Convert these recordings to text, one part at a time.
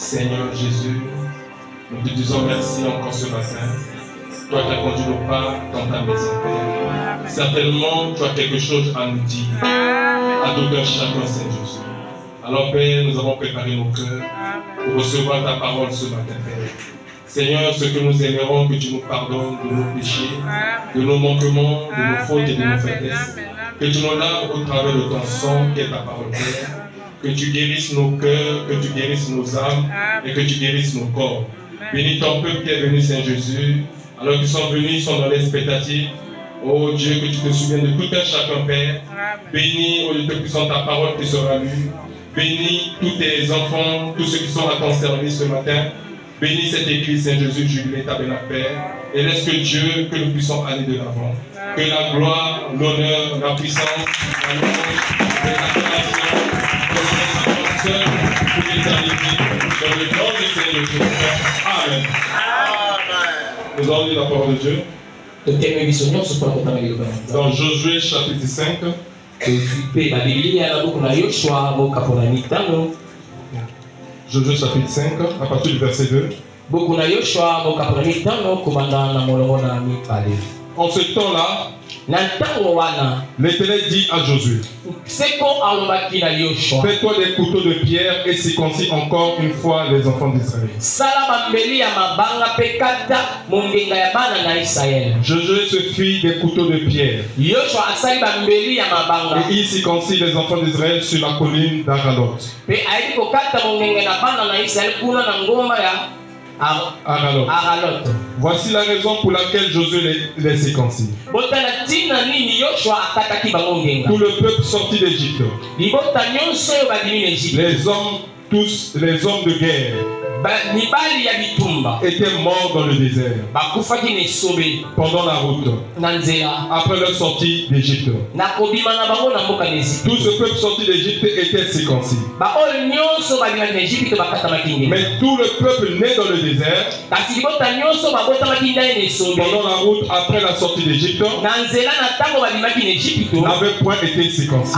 Seigneur Jésus, nous te disons merci encore ce matin. Toi qui as conduit nos pas dans ta maison, Père. Certainement, tu as quelque chose à nous dire, à tout un chacun, Seigneur Jésus. Alors, Père, nous avons préparé nos cœurs pour recevoir ta parole ce matin, Père. Seigneur, ce que nous aimerons, que tu nous pardonnes de nos péchés, de nos manquements, de nos fautes et de nos faiblesses. Que tu nous laves au travers de ton sang, qui est ta parole, Père. Que tu guérisses nos cœurs, que tu guérisses nos âmes et que tu guérisses nos corps. Bénis ton peuple qui est venu, Saint Jésus. Alors qu'ils sont venus, ils sont dans l'expectative. Oh Dieu, que tu te souviennes de tout un chacun, Père. Bénis, au lieu de puissant, ta parole qui sera lue. Bénis tous tes enfants, tous ceux qui sont à ton service ce matin. Bénis cette église, Saint Jésus, jubilé, ta belle Père. Et laisse que Dieu, que nous puissions aller de l'avant. Que la gloire, l'honneur, la puissance, la louange, l'adoration, pour l'éternité, dans le nom du Seigneur Jésus. Amen. Nous allons lire la parole de Dieu. Dans Josué chapitre 5. Josué chapitre 5, à partir du verset 2. En ce temps-là, l'Éternel dit à Josué, fais-toi des couteaux de pierre et circoncis encore une fois les enfants d'Israël. Josué se fit des couteaux de pierre et il circoncis les enfants d'Israël sur la colline d'Aralot. Aralot. Voici la raison pour laquelle Josué les circoncis. Tout le peuple sortit d'Égypte. Les hommes de guerre étaient morts dans le désert pendant la route après leur sortie d'Égypte. Tout ce peuple sorti d'Égypte était circoncis. Mais tout le peuple né dans le désert pendant la route après la sortie d'Égypte n'avait point été circoncis.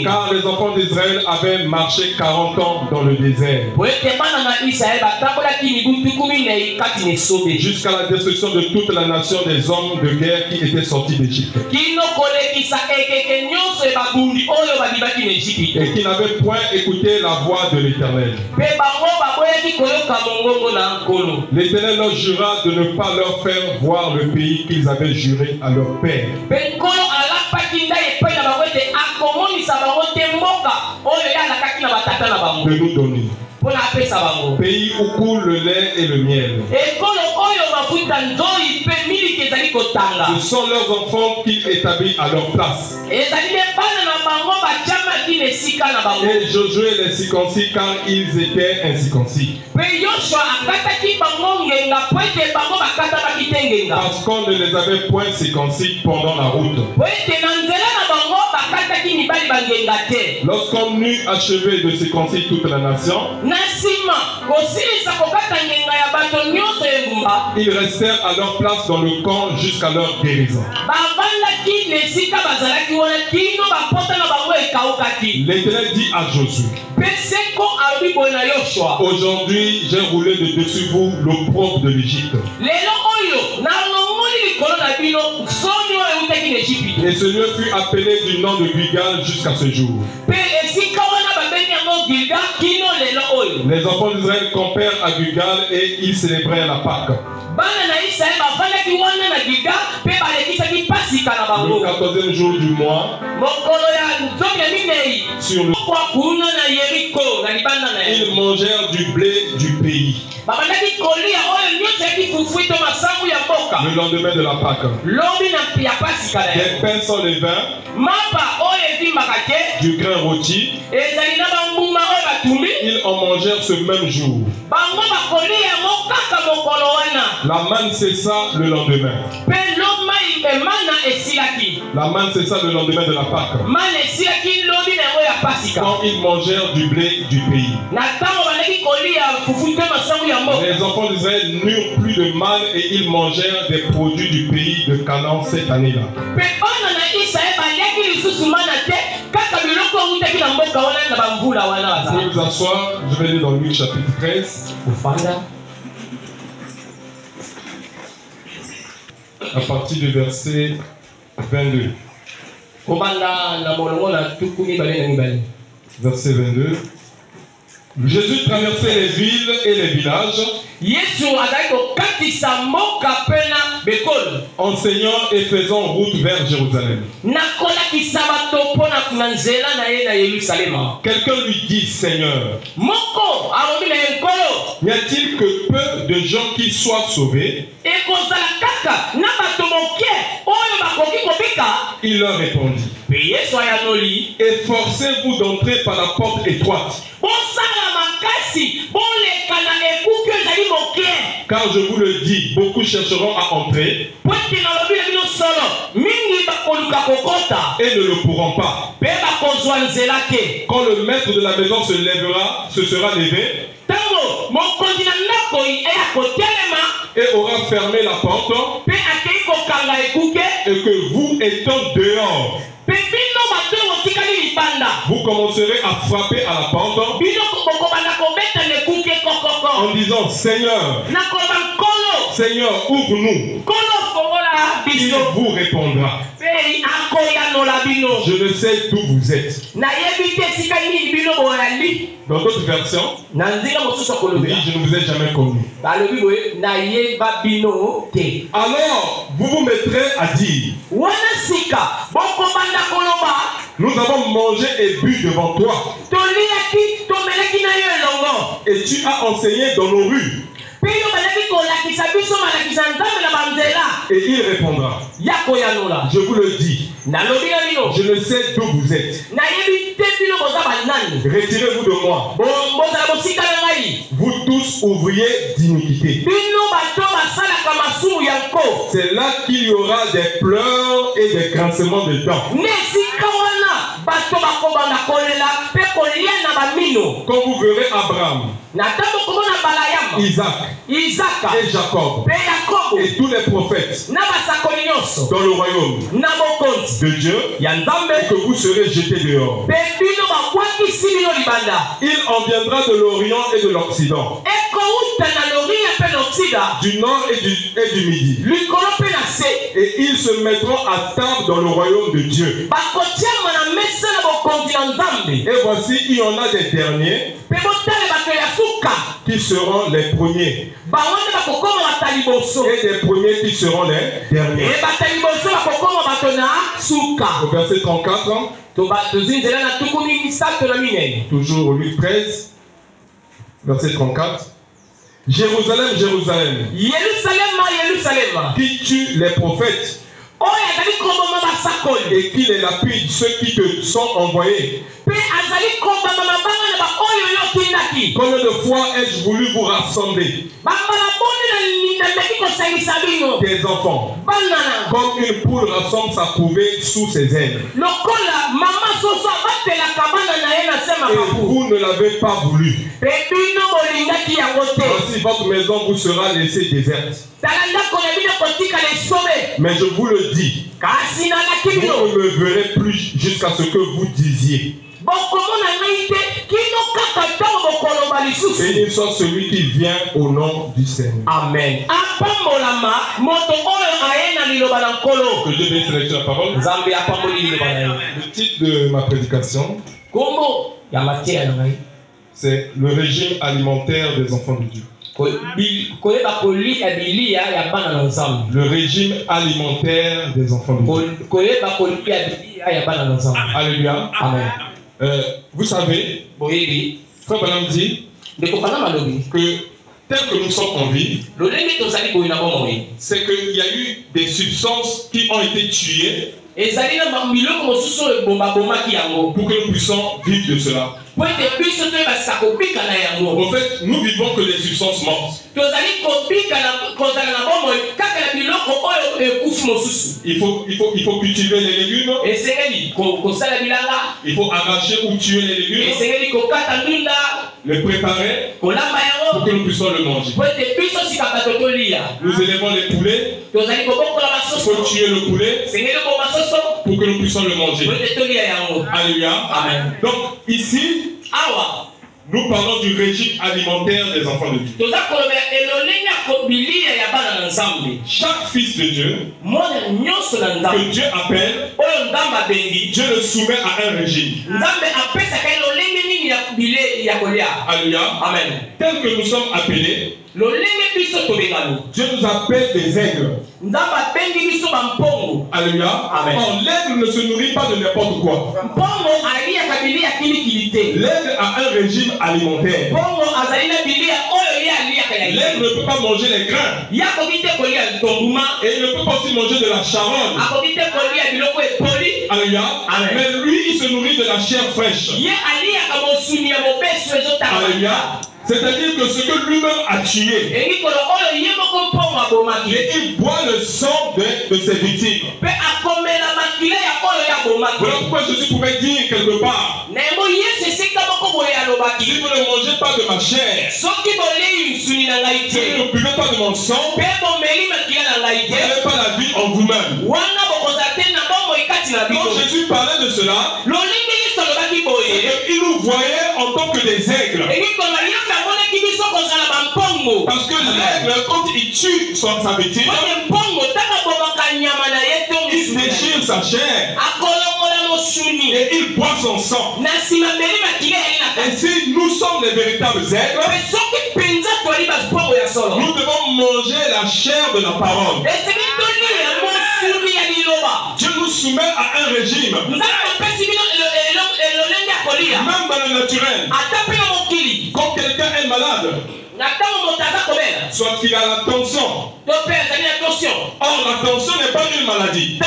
Car les enfants d'Israël avaient marché 40 ans dans le désert jusqu'à la destruction de toute la nation des hommes de guerre qui étaient sortis d'Égypte et qui n'avaient point écouté la voix de l'Éternel. L'Éternel leur jura de ne pas leur faire voir le pays qu'ils avaient juré à leur père. De nous donner. Pays où coule le lait et le miel. Ce sont leurs enfants qu'ils établissent à leur place. Et Josué les circoncis car ils étaient incirconcis. Parce qu'on ne les avait point circoncis pendant la route. Lorsqu'on eut achevé de circoncire toute la nation, ils restèrent à leur place dans le camp jusqu'à leur guérison. L'Éternel dit à Josué, aujourd'hui j'ai roulé de dessus vous l'opprobre de l'Égypte. Et ce lieu fut appelé du nom de Gilgal jusqu'à ce jour. Les enfants d'Israël campèrent à Gilgal et ils célébrèrent la Pâque. Le 14e jour du mois, sur le ils mangèrent du blé du pays. Le lendemain de la Pâque, des pains sans levain, du grain rôti, ils en mangèrent ce même jour. La manne cessa le lendemain. La manne cessa le lendemain de la Pâque. Quand ils mangèrent du blé du pays. Les enfants d'Israël n'eurent plus de manne et ils mangèrent des produits du pays de Canaan cette année-là. pouvez vous asseoir, je vais lire dans Luc chapitre 13. À partir du verset 22. Verset 22. Jésus traversait les villes et les villages, enseignant et faisant route vers Jérusalem. Quelqu'un lui dit, Seigneur, n'y a-t-il que peu de gens qui soient sauvés? Il leur répondit, efforcez-vous d'entrer par la porte étroite, car je vous le dis, beaucoup chercheront à entrer et ne le pourront pas. Quand le maître de la maison se sera levé et aura fermé la porte, et que vous étant dehors, vous commencerez à frapper à la porte en disant, Seigneur, Seigneur, ouvre-nous. Il vous répondra, je ne sais d'où vous êtes. Dans d'autres versions, il dit, je ne vous ai jamais connu. Alors, vous vous mettrez à dire, nous avons mangé et bu devant toi, et tu as enseigné dans nos rues. Et il répondra, je vous le dis, je ne sais d'où vous êtes. Retirez-vous de moi, vous tous ouvriers d'iniquité. C'est là qu'il y aura des pleurs et des grincements de dents. Quand vous verrez Abraham, Isaac et Jacob et tous les prophètes dans le royaume de Dieu, et que vous serez jetés dehors. Il en viendra de l'Orient et de l'Occident, du nord et du midi, et ils se mettront à table dans le royaume de Dieu. Et voici, il y en a des derniers qui seront les premiers, et des premiers qui seront les derniers. Au verset 34, toujours au Luc 13, verset 34. Jérusalem, Jérusalem, qui tue les prophètes et qui les lapide ceux qui te sont envoyés. Combien de fois ai-je voulu vous rassembler, des enfants, comme une poule rassemble sa couvée sous ses ailes, et vous ne l'avez pas voulu. Voici, votre maison vous sera laissée déserte. Mais je vous le dis, vous ne me verrez plus jusqu'à ce que vous disiez, béni soit celui qui vient au nom du Seigneur. Amen. Que Dieu bénisse la parole. Le titre de ma prédication, c'est le régime alimentaire des enfants de Dieu. Le régime alimentaire des enfants de Dieu. Alléluia. Amen. Vous savez, Frère Branham dit que tel que nous sommes en vie, c'est qu'il y a eu des substances qui ont été tuées pour que nous puissions vivre de cela. En fait, nous vivons que des substances mortes. Il faut cultiver les légumes. Il faut arracher ou tuer les légumes, les préparer pour que nous puissions le manger. Nous élevons les poulets. Il faut tuer le poulet pour que nous puissions le manger. Alléluia. Amen. Donc ici, nous parlons du régime alimentaire des enfants de Dieu. Chaque fils de Dieu que Dieu appelle, Dieu le soumet à un régime. Alléluia. Amen. Tel que nous sommes appelés, Dieu nous appelle des aigles. Alléluia. Amen. Or, l'aigle ne se nourrit pas de n'importe quoi. L'aigle a un régime alimentaire. L'aigle ne peut pas manger les grains. Et il ne peut pas aussi manger de la charogne. Alléluia. Amen. Mais lui, il se nourrit de la chair fraîche. Alléluia. C'est-à-dire que ce que lui-même a tué, et il boit le sang de ses victimes. Voilà pourquoi Jésus pouvait dire quelque part, si vous ne mangez pas de ma chair, si vous ne buvez pas de mon sang, vous n'avez pas la vie en vous-même. Quand Jésus parlait de cela, il nous voyait en tant que des aigles. Parce que l'aigle, quand il tue sa victime, il déchire sa chair et il boit son sang. Ainsi, nous sommes les véritables aigles. Nous devons manger la chair de la parole. Dieu nous soumet à un régime. Même dans le naturel. Quand quelqu'un est malade, soit qu'il a la tension. Or, la tension n'est pas une maladie.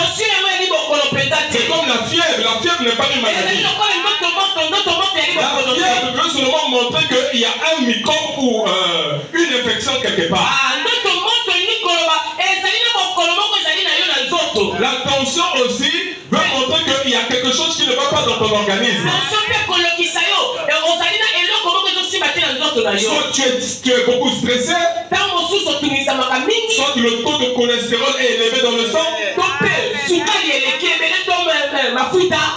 C'est comme la fièvre n'est pas une maladie. La fièvre veut seulement montrer qu'il y a un microbe ou une infection quelque part. La tension aussi veut montrer qu'il y a quelque chose qui ne va pas dans ton organisme. Soit tu es beaucoup stressé, soit le taux de cholestérol est élevé dans le sang.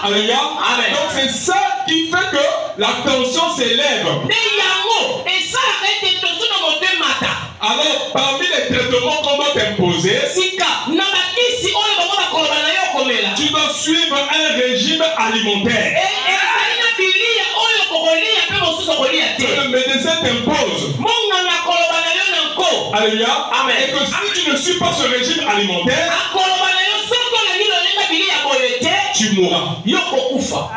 Alléluia. Amen. Donc c'est ça qui fait que la tension s'élève. Alors parmi les traitements qu'on doit t'imposer, tu dois suivre un régime alimentaire. Le médecin t'impose. Alléluia. Amen. Et que si tu ne suis pas ce régime alimentaire, tu mourras.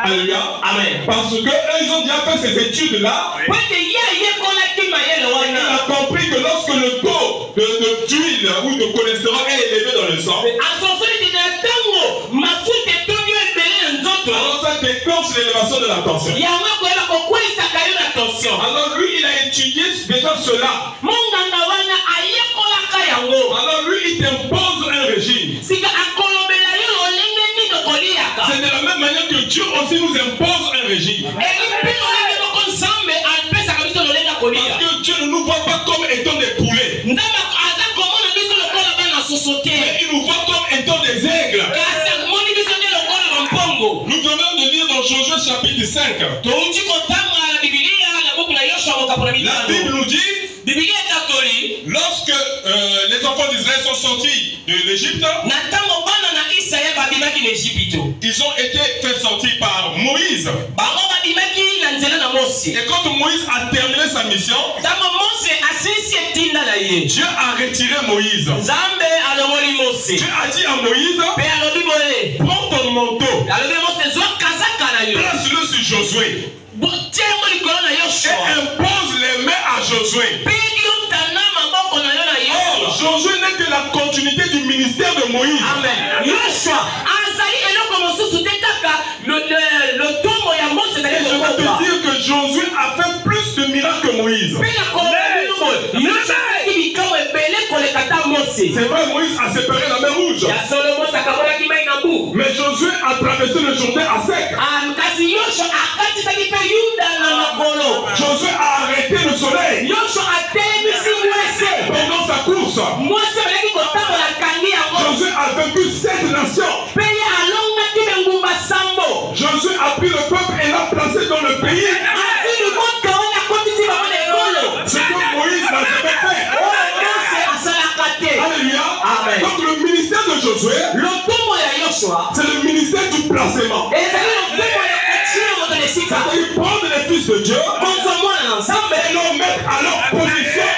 Alléluia. Amen. Parce que eux, ils ont déjà fait ces études-là. On a compris que lorsque le taux d'huile ou de cholestérol est élevé dans le sang, alors ça déclenche l'élévation de la tension. Alors lui, il a étudié déjà cela. Alors lui, il t'impose un régime. C'est de la même manière que Dieu aussi nous impose un régime. Parce que Dieu ne nous voit pas comme étant des poulets. Mais il nous voit comme étant des aigles. Nous venons de lire dans Josué chapitre 5. La Bible nous dit, lorsque les enfants d'Israël sont sortis de l'Égypte, ils ont été fait sortir par Moïse. Et quand Moïse a terminé sa mission, Dieu a retiré Moïse. Dieu a dit à Moïse, prends ton manteau, place-le sur Josué et impose les mains à Josué. Or, Josué n'est que la continuité du ministère de Moïse. Amen. Et je vais te dire que Josué a fait plus de miracles que Moïse. C'est vrai, Moïse a séparé la mer Rouge. Mais Josué a traversé le Jourdain à sec. Josué a arrêté le soleil. nations. Josué a pris le peuple et l'a placé dans le pays. Ce que Moïse n'a jamais fait. Alléluia. Amen. Donc le ministère de Josué, c'est le ministère du placement. C'est-à-dire prendre les fils de Dieu et les mettre à leur position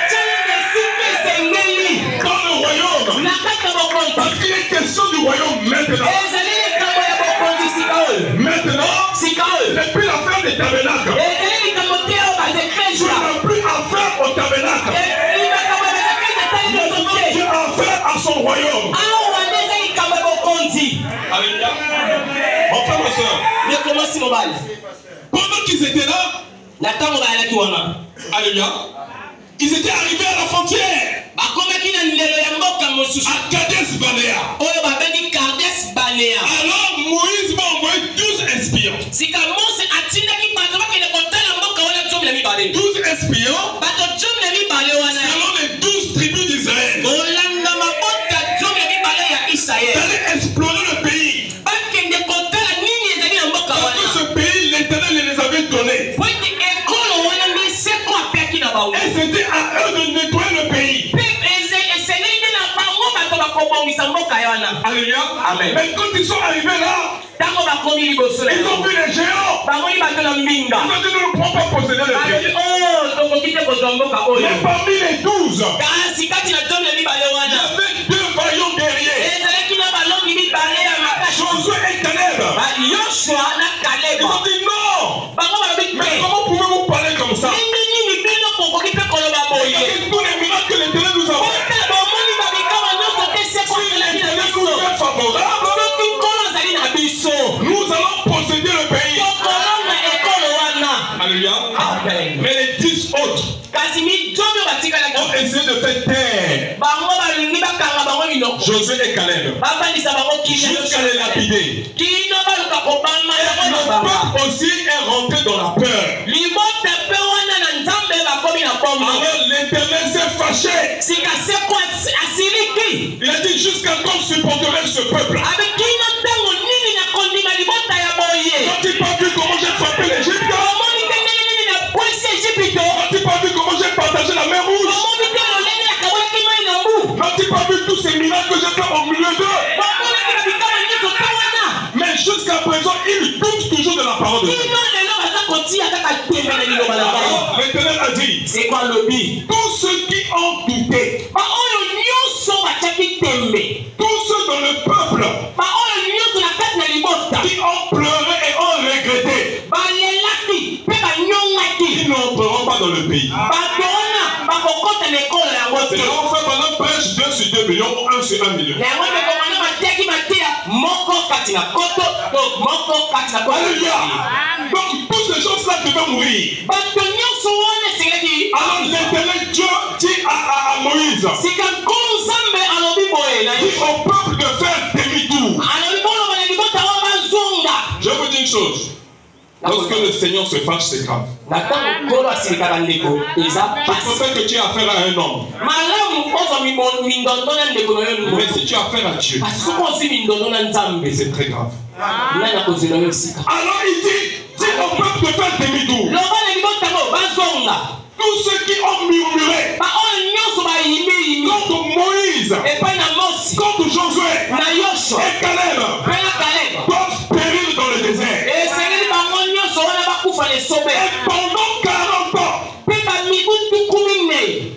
dans le royaume. Parce qu'il est question du royaume maintenant. Maintenant, depuis l'affaire des tabernacles, tu n'as plus affaire au tabernacle. Tu as affaire à son royaume. Alléluia. Mon frère, ma soeur. Pendant qu'ils étaient là, alléluia, ils étaient arrivés à la frontière. À Kadesh Barnea. Alors Moïse m'a envoyé 12 espions. 12 espions selon les 12 tribus d'Israël. D'aller explorer le pays. Parce que ce pays, l'Éternel les avait donné. Et c'était à eux de nettoyer le pays. Alléluia. Amen. Mais quand ils sont arrivés là, ils ont vu les géants. Ils ont dit, nous ne pouvons pas posséder le pays. Mais parmi les 12, il y avait 2 vaillants guerriers. Josué et Caleb. Ils ont dit non. Mais comment pouvez-vous parler comme ça? Tous les miracles que l'Éternel nous a fait. Nous allons posséder le pays. Alléluia. Mais les 10 autres ont essayé de faire taire Josué et Caleb jusqu'à les lapider. Et le peuple aussi est rentré dans la peur. Alors l'Éternel s'est fâché. Il a dit, jusqu'à quand supporterai ce peuple? N'as-tu pas vu comment j'ai frappé l'Égypte? N'as-tu pas vu comment j'ai partagé la mer Rouge? N'as-tu pas vu tous ces miracles que j'ai fait au milieu d'eux? Mais jusqu'à présent, ils doutent toujours de la parole de Dieu. L'Éternel a dit, tous ceux qui ont douté, tous ceux dans le peuple qui ont pleuré et ont regretté, ils n'entreront pas dans le pays. C'est là on fait pendant prêche 2 sur 2 millions ou 1 sur 1 million. Alléluia. Donc toutes ces choses-là devaient mourir. Alors l'Éternel Dieu dit à Moïse, dit au peuple de faire demi-tour. Je vous dis une chose. Lorsque le Seigneur se fâche, c'est grave. Je pensais que tu as affaire à un homme. Mais si tu as affaire à Dieu, c'est très grave. Alors il dit au peuple de faire demi-tour. Tous ceux qui ont murmuré contre Moïse, contre Josué et Caleb doivent périr dans le désert. Et pendant 40 ans,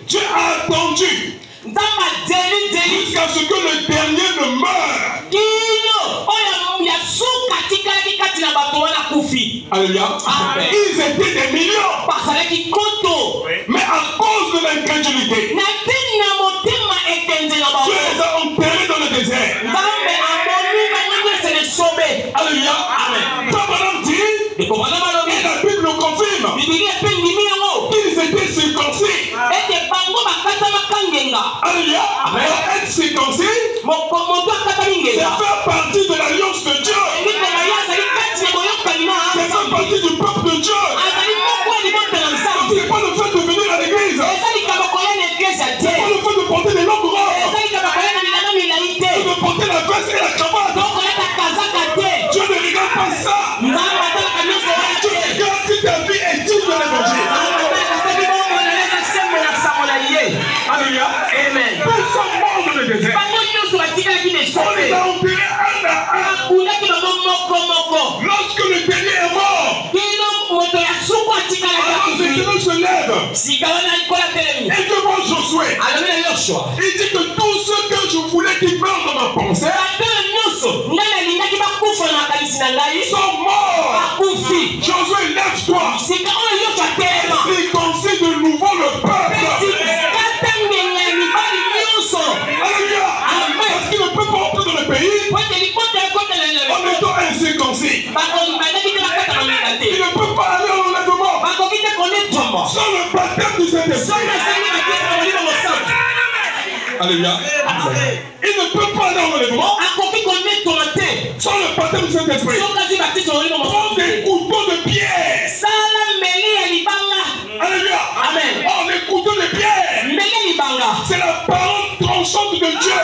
Dieu a attendu jusqu'à ce que le dernier ne meure. Alléluia. Ils étaient des millions. Mais à cause de l'incrédulité, Dieu les a enterrés dans le désert. Alléluia. Amen. Et la Bible nous confirme qu'ils étaient circoncis. Alléluia. Être circoncis, c'est faire partie de l'alliance de Dieu. C'est faire partie du peuple de Dieu. C'est pas le fait de venir à l'église. C'est pas le fait de porter des longues robes. De porter la veste et la cravate. Maintenant se lève. Et devant Josué, il dit que tout ce que je voulais qu'il meure dans ma pensée sont morts. Josué, lève-toi. Circoncis de nouveau le peuple. Alléluia. Parce qu'il ne peut pas entrer dans le pays en étant incirconcis. Il ne peut pas aller au enlèvement sans le baptême du Saint-Esprit. Alléluia. Il ne peut pas aller au enlèvement sans le baptême du Saint-Esprit. Prends des couteaux de pierre. Alléluia. Amen. Oh, les couteaux de pierre. C'est la parole tranchante de Dieu.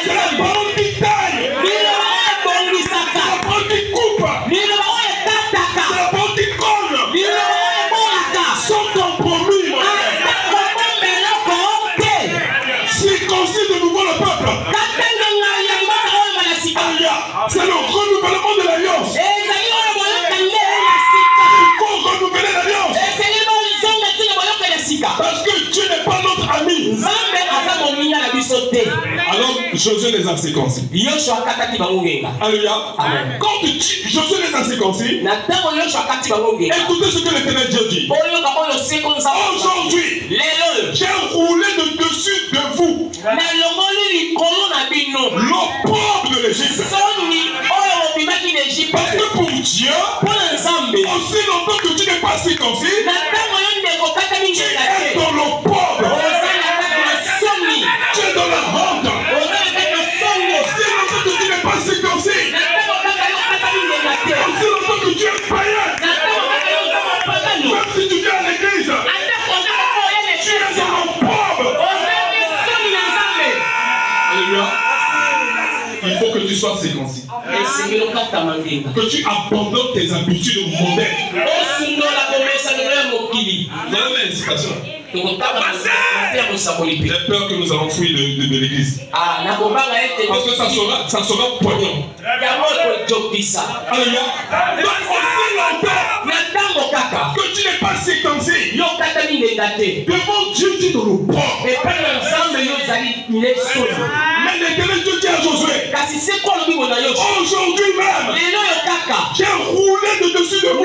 C'est la parole qui taille. C'est la parole qui coupe. C'est la parole qui colle. Sans compromis. Circoncis de nouveau le peuple. C'est le renouvellement de l'alliance. Il faut renouveler l'alliance. Parce que Dieu n'est pas notre ami. Alors Josué les a circoncis. Alléluia. Quand Josué les a circoncis, écoutez ce que l'Éternel Dieu dit. Aujourd'hui, j'ai roulé de dessus de vous l'opprobre de l'Égypte. Parce que pour Dieu, aussi longtemps que tu n'es pas circoncis, tu es dans l'opprobre. Tu es dans la honte. Aussi longtemps que tu n'es pas circoncis, aussi longtemps que tu es païen, même si tu viens à l'église, tu es dans l'opprobre. Alléluia. Il faut que tu sois circoncis. Que tu abandonnes tes habitudes mondaines. Voilà l'incitation. J'ai peur que nous allons fuir de l'église. Parce que ça sera poignant. Alléluia. Donc aussi longtemps que tu n'es pas circoncis, devant Dieu tu es dans le port. Mais l'Éternel Dieu dit à Josué, aujourd'hui même, j'ai roulé de dessus de vous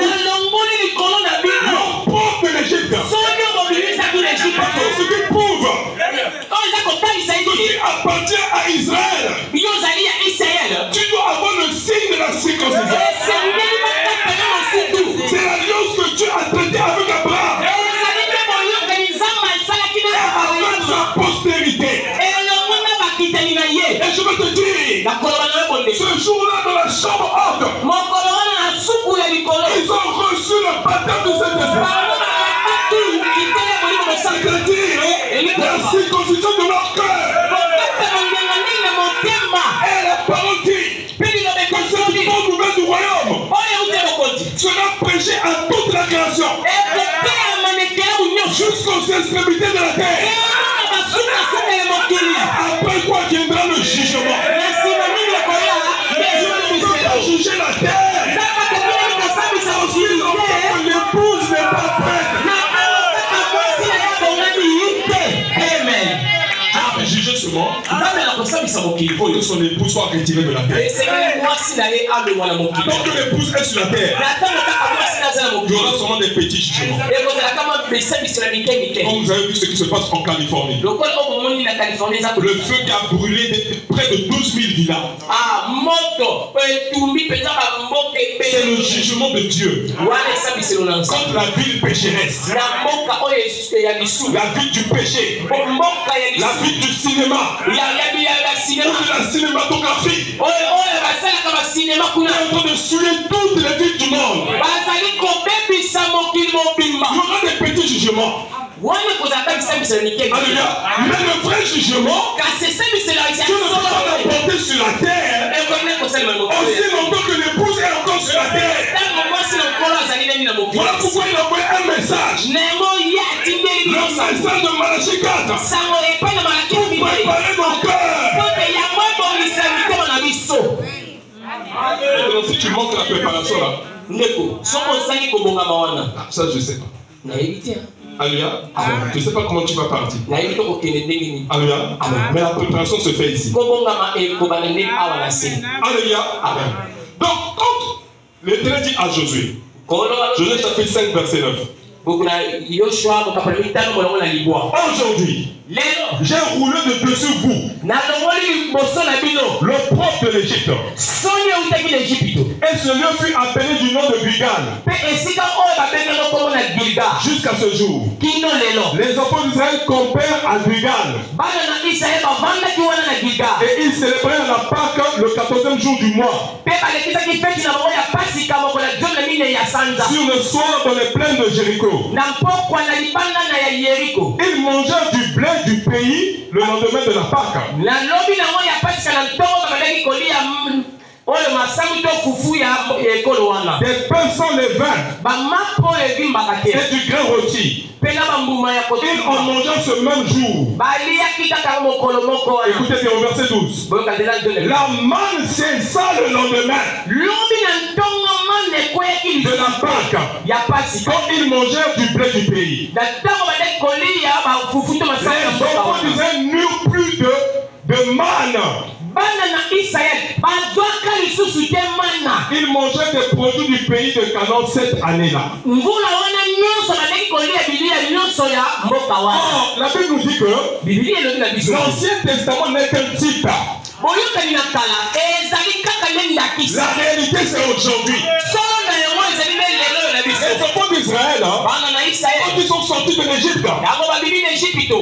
l'opprobre de l'Égypte. Ce qui prouve que tu appartiens à Israël. Tu dois avoir le signe de la circoncision. C'est l'alliance que Dieu a traitée avec Abraham avec sa postérité. Et je veux te dire, ce jour-là dans la chambre haute, ils ont reçu le baptême du Saint-Esprit. C'est-à-dire la circoncision de leur cœur. Et la parole dit que cette bonne nouvelle du royaume sera prêchée à toute la création, jusqu'aux extrémités de la terre. Après quoi viendra le jugement. Dieu ne peut pas juger la terre. L'épouse n'est pas prête. Juger seulement. Il faut que son épouse soit retirée de la terre. Tant que l'épouse est sur la terre, il y aura seulement des petits jugements. Comme vous avez vu ce qui se passe en Californie. Le feu qui a brûlé près de 12 000 villas. C'est le jugement de Dieu contre la ville pécheresse, la ville du péché, la ville du cinéma, ou de la cinématographie. On est en train de souiller toutes les villes du monde. Il y aura des petits jugements. Alléluia. Mais le vrai jugement, Dieu ne peut pas l'apporter sur la terre aussi longtemps que l'épouse est encore sur la terre. Voilà pourquoi il a envoyé un message. Le message de Malachie 4 pour préparer nos cœurs. maintenant, si tu manques la préparation là, ça je sais pas. Alléluia. Je ne sais pas comment tu vas partir. Alléluia. Mais la préparation se fait ici. Alléluia. Donc, quand l'Éternel dit à Josué, Josué chapitre 5, verset 9. Aujourd'hui, j'ai roulé de dessus vous le propre de l'Égypte. Et ce lieu fut appelé du nom de Gilgal jusqu'à ce jour. Les enfants d'Israël campèrent à Gilgal et ils célébrèrent la Pâque le 14e jour du mois. Sur le soir dans les plaines de Jéricho. Ils mangèrent du blé du pays le lendemain de la Pâque. Des pains sans levain et du grain rôti. Ils en mangèrent ce même jour. Écoutez bien au verset 12. La manne cessa le lendemain de la Pâque quand ils mangèrent du blé du pays. Les enfants d'Israël n'eurent plus de manne. Ils mangeaient des produits du pays de Canaan cette année-là. La Bible nous dit que l'Ancien Testament n'est qu'un type. La réalité c'est aujourd'hui. Les enfants d'Israël, quand ils sont sortis de l'Égypte,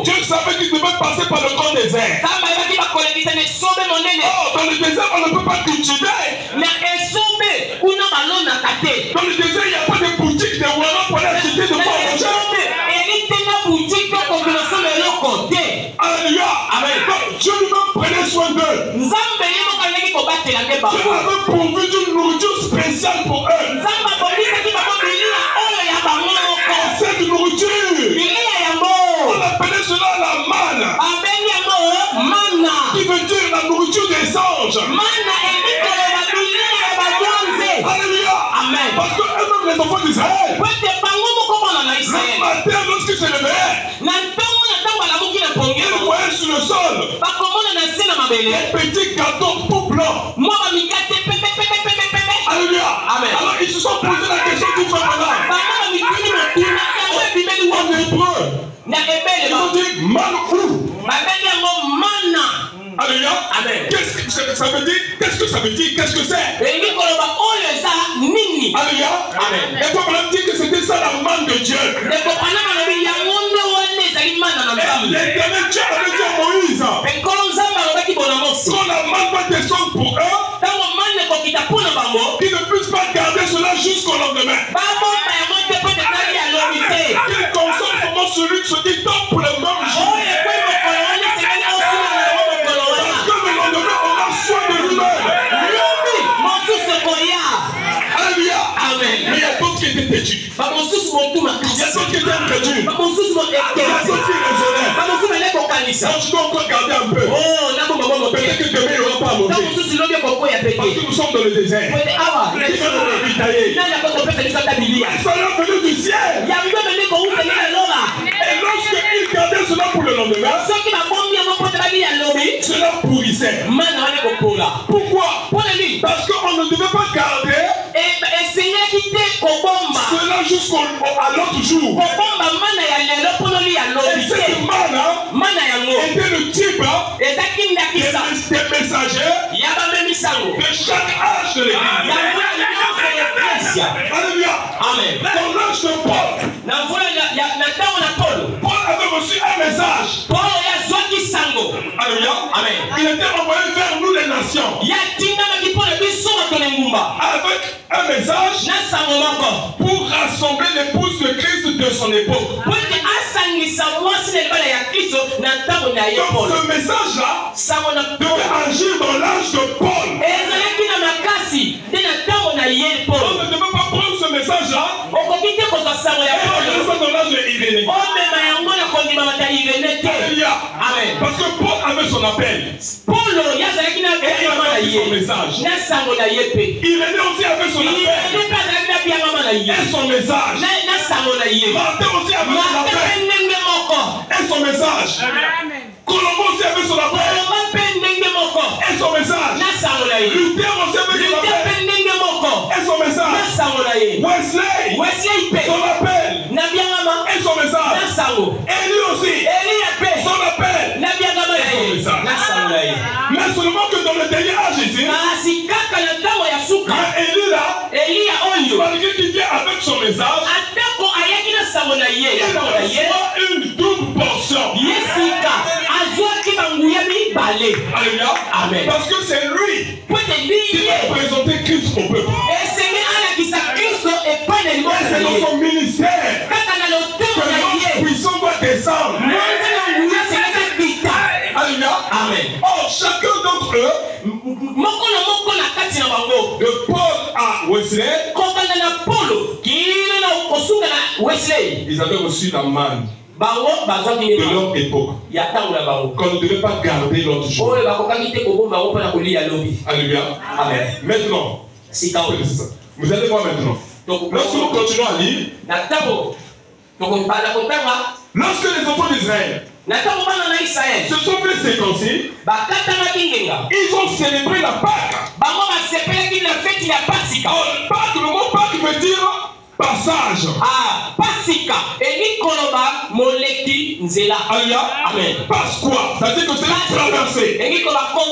Dieu savait qu'ils devaient passer par le grand désert. Dans le désert, on ne peut pas cultiver. Dans le désert, il n'y a pas de boutique de Walla pour acheter de quoi manger. Alléluia. Donc Dieu lui-même prenait soin d'eux. Dieu avait pourvu d'une nourriture spéciale pour eux. Cette nourriture, on appelait cela la manne. Qui veut dire la nourriture des anges. Alléluia. Amen. Parce que eux-mêmes les enfants d'Israël, le matin lorsqu'ils se réveillaient, ils voyaient sur le sol des petits gâteaux tout blancs. Alléluia. Amen. Alors ils se sont posé la question du frère en hébreu. Ils ont dit manou. Alléluia. Amen. Qu'est-ce que ça veut dire? Qu'est-ce que ça veut dire? Qu'est-ce que c'est? Alléluia. Amen. Et toi, on dit que c'était ça la manne de Dieu. L'Éternel Dieu avait dit à Moïse, quand la manne va descendre pour eux, qu'ils ne puissent pas garder cela jusqu'au lendemain. Qu'ils consomment comment celui qui se dit tant pour le même jour. Parce que le lendemain, on a soin de lui-même. Alléluia. Amen. Mais il y a d'autres qui étaient têtus. Il y a d'autres qui étaient imprédus. Il y a d'autres qui raisonnaient. Donc tu dois encore garder un peu. Peut-être que demain il n'y aura pas à manger. Parce que nous sommes dans le désert. Qui va nous ravitailler? Ça leur venait du ciel. Et lorsqu'ils gardaient cela pour le lendemain, cela pourrissait. Pourquoi? Parce qu'on ne devait pas garder cela jusqu'à l'autre jour. Et cette manne était le type des messagers de chaque âge de l'Église. Alléluia. Amen. Dans l'âge de Paul, Paul avait reçu un message. Alléluia. Amen. Il était envoyé vers nous les nations avec un message pour rassembler l'épouse de Christ de son époque. Donc ce message-là devait agir dans l'âge de Paul. On ne devait pas prendre ce message-là et dans l'âge de Irénée. Alléluia. Amen. Parce que Paul avait son appel. Paul, il y a son message. Irénée aussi avait son appel. Et son message. Martin aussi avait son appel. Et son message. Colombo aussi avait son appel. Et son message. Luther aussi avait son appel. Et son message. Wesley, son appel. Et son message. Élie aussi. Son appel. Et son message. Mais seulement que dans le dernier âge ici, Élie là, malgré qu'il vient avec son message, il reçoit une double portion. Alléluia. Amen. Parce que c'est lui qui va présenter Christ au peuple. C'est dans son ministère que l'homme puissant va descendre. Alléluia. Amen. Oh, chacun d'entre eux, de Paul à Wesley, ils avaient reçu la manne de leur époque. Qu'on ne devait pas garder l'autre jour. Alléluia. Amen. Maintenant, vous allez voir maintenant. Lorsque nous continuons à lire, lorsque les enfants d'Israël se sont fait séquencer, ils ont célébré la Pâque. Pâque, le mot Pâque veut dire passage. Alléluia. Amen. Passe quoi? Ça veut dire que c'est une traversée.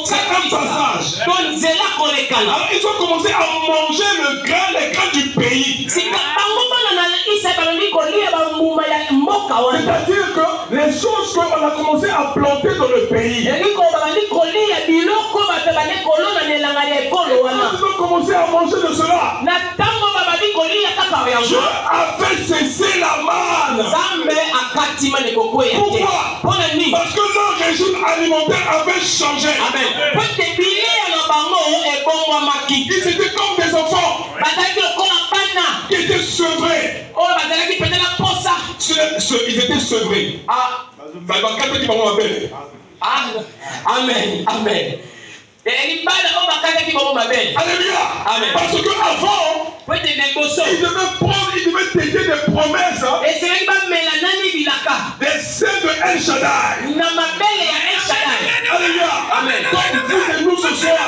C'est un passage. Alors ils ont commencé à manger les grains du pays. C'est-à-dire que les choses qu'on a commencé à planter dans le pays, ils ont commencé à manger de cela. Dieu a fait cesser la manne. Pourquoi? Parce que leur régime alimentaire avait changé. Ils étaient comme des enfants qui étaient sevrés. Ils étaient sevrés. Amen. Amen. Alléluia. Amen. Parce qu'avant, ils devaient têter des promesses, des saints de El Shaddai. Alléluia. Amen. Comme vous et nous ce soir,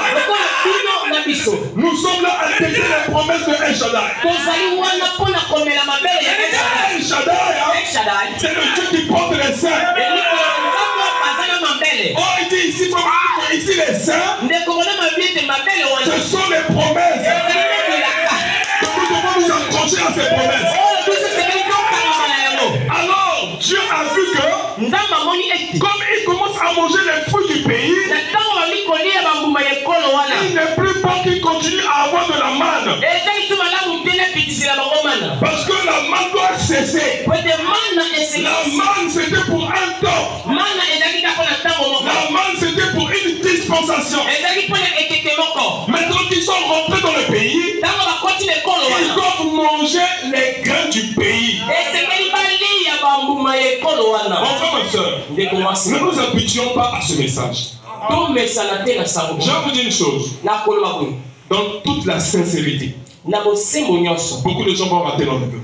nous sommes là à têter les promesses de El Shaddai. El Shaddai, c'est le Dieu qui porte les saints. Oh, il dit ici, ici les saints, ce sont les promesses. Donc nous devons nous accrocher à ces promesses. Alors, Dieu a vu que, comme il commence à manger les fruits du pays, il n'est plus bon qu'il continue à avoir de la manne. Parce que la manne doit cesser. La manne, c'était pour un temps. La manne, c'était pour une dispensation. Maintenant qu'ils sont rentrés dans le pays, ils doivent manger les grains du pays. Enfin, ma soeur, ne nous habituons pas à ce message. Je vais vous dire une chose. Dans toute la sincérité, beaucoup de gens vont rater leur neveu.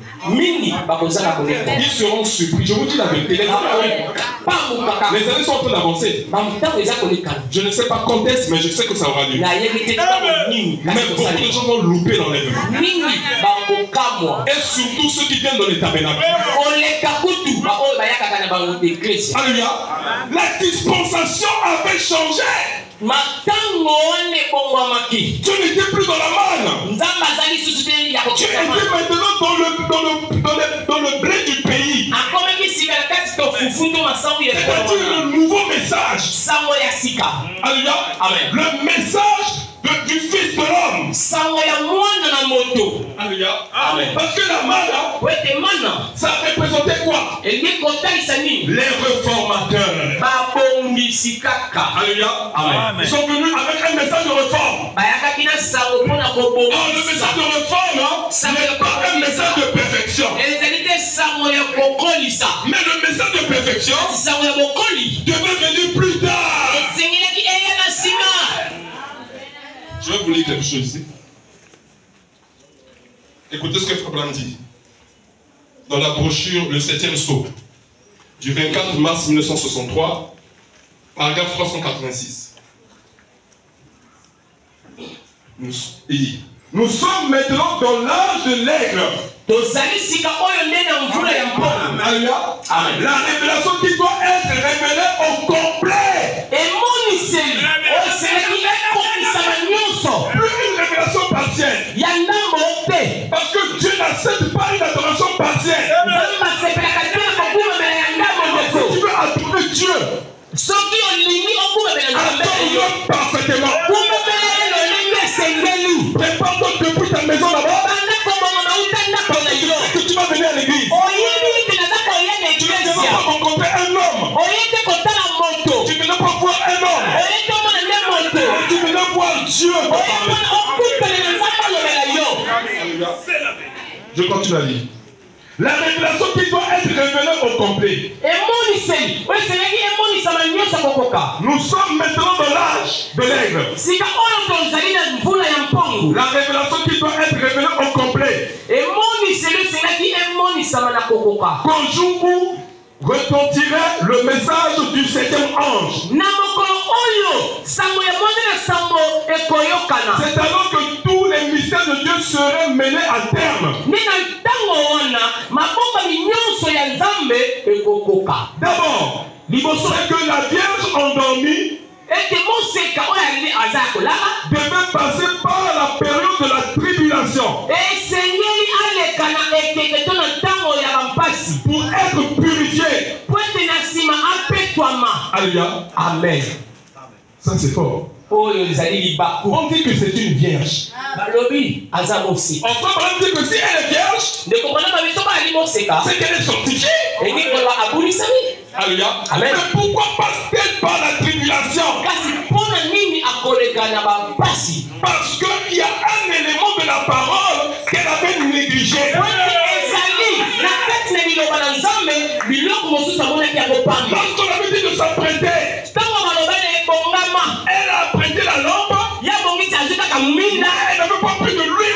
Ils seront surpris. Je vous dis la vérité. Les années sont en train d'avancer. Je ne sais pas quand est-ce, mais je sais que ça aura lieu. Mais beaucoup de gens vont louper l'enlèvement. Et surtout ceux qui viennent dans les tabernacles. Alléluia. La dispensation avait changé. Tu n'étais plus dans la manne. Tu étais maintenant dans le blé du pays. C'est-à-dire le nouveau message. Alléluia. Le message du Fils de l'homme. Alléluia. Parce que la manne, ça représentait quoi? Les réformateurs. Alléluia. Ils sont venus avec un message de réforme. Le message de réforme, ce n'est pas un message de perfection. Mais le message de perfection devait venir vous lire quelque chose ici. Écoutez ce que Frère Branham dit. Dans la brochure Le 7e Sceau, du 24 mars 1963, paragraphe 386. Il dit, nous sommes maintenant dans l'âge de l'aigle. Alléluia. La révélation qui doit être révélée au complet. Plus une révélation partielle. Parce que Dieu n'accepte pas une adoration partielle. Si tu veux adorer Dieu, adore-le parfaitement. Prépare-toi depuis ta maison là-bas. Que tu vas venir à l'église. Tu ne vas pas rencontrer un homme. Tu ne vas pas voir un homme. Tu ne vas voir Dieu. Je continue à lire. La révélation qui doit être révélée au complet. Nous sommes maintenant dans l'âge de l'aigle. La révélation qui doit être révélée au complet. Qu'un jour où retentirait le message du 7e ange. C'est alors que tous les mystères de Dieu seraient menés à terme. D'abord, c'est que la Vierge endormie devait passer par la période de la tribulation pour être purifiée. Alléluia. Amen. Ça c'est fort. On dit que c'est une vierge. On peut dire que si elle est vierge, c'est qu'elle est sanctifiée. Alléluia. Amen. Mais pourquoi passe-t-elle par la tribulation? Parce qu'il y a un élément de la parole qu'elle avait négligé. Lorsqu'on avait dit de s'apprêter, elle a apprêté la lampe. Elle n'avait pas pris de l'huile.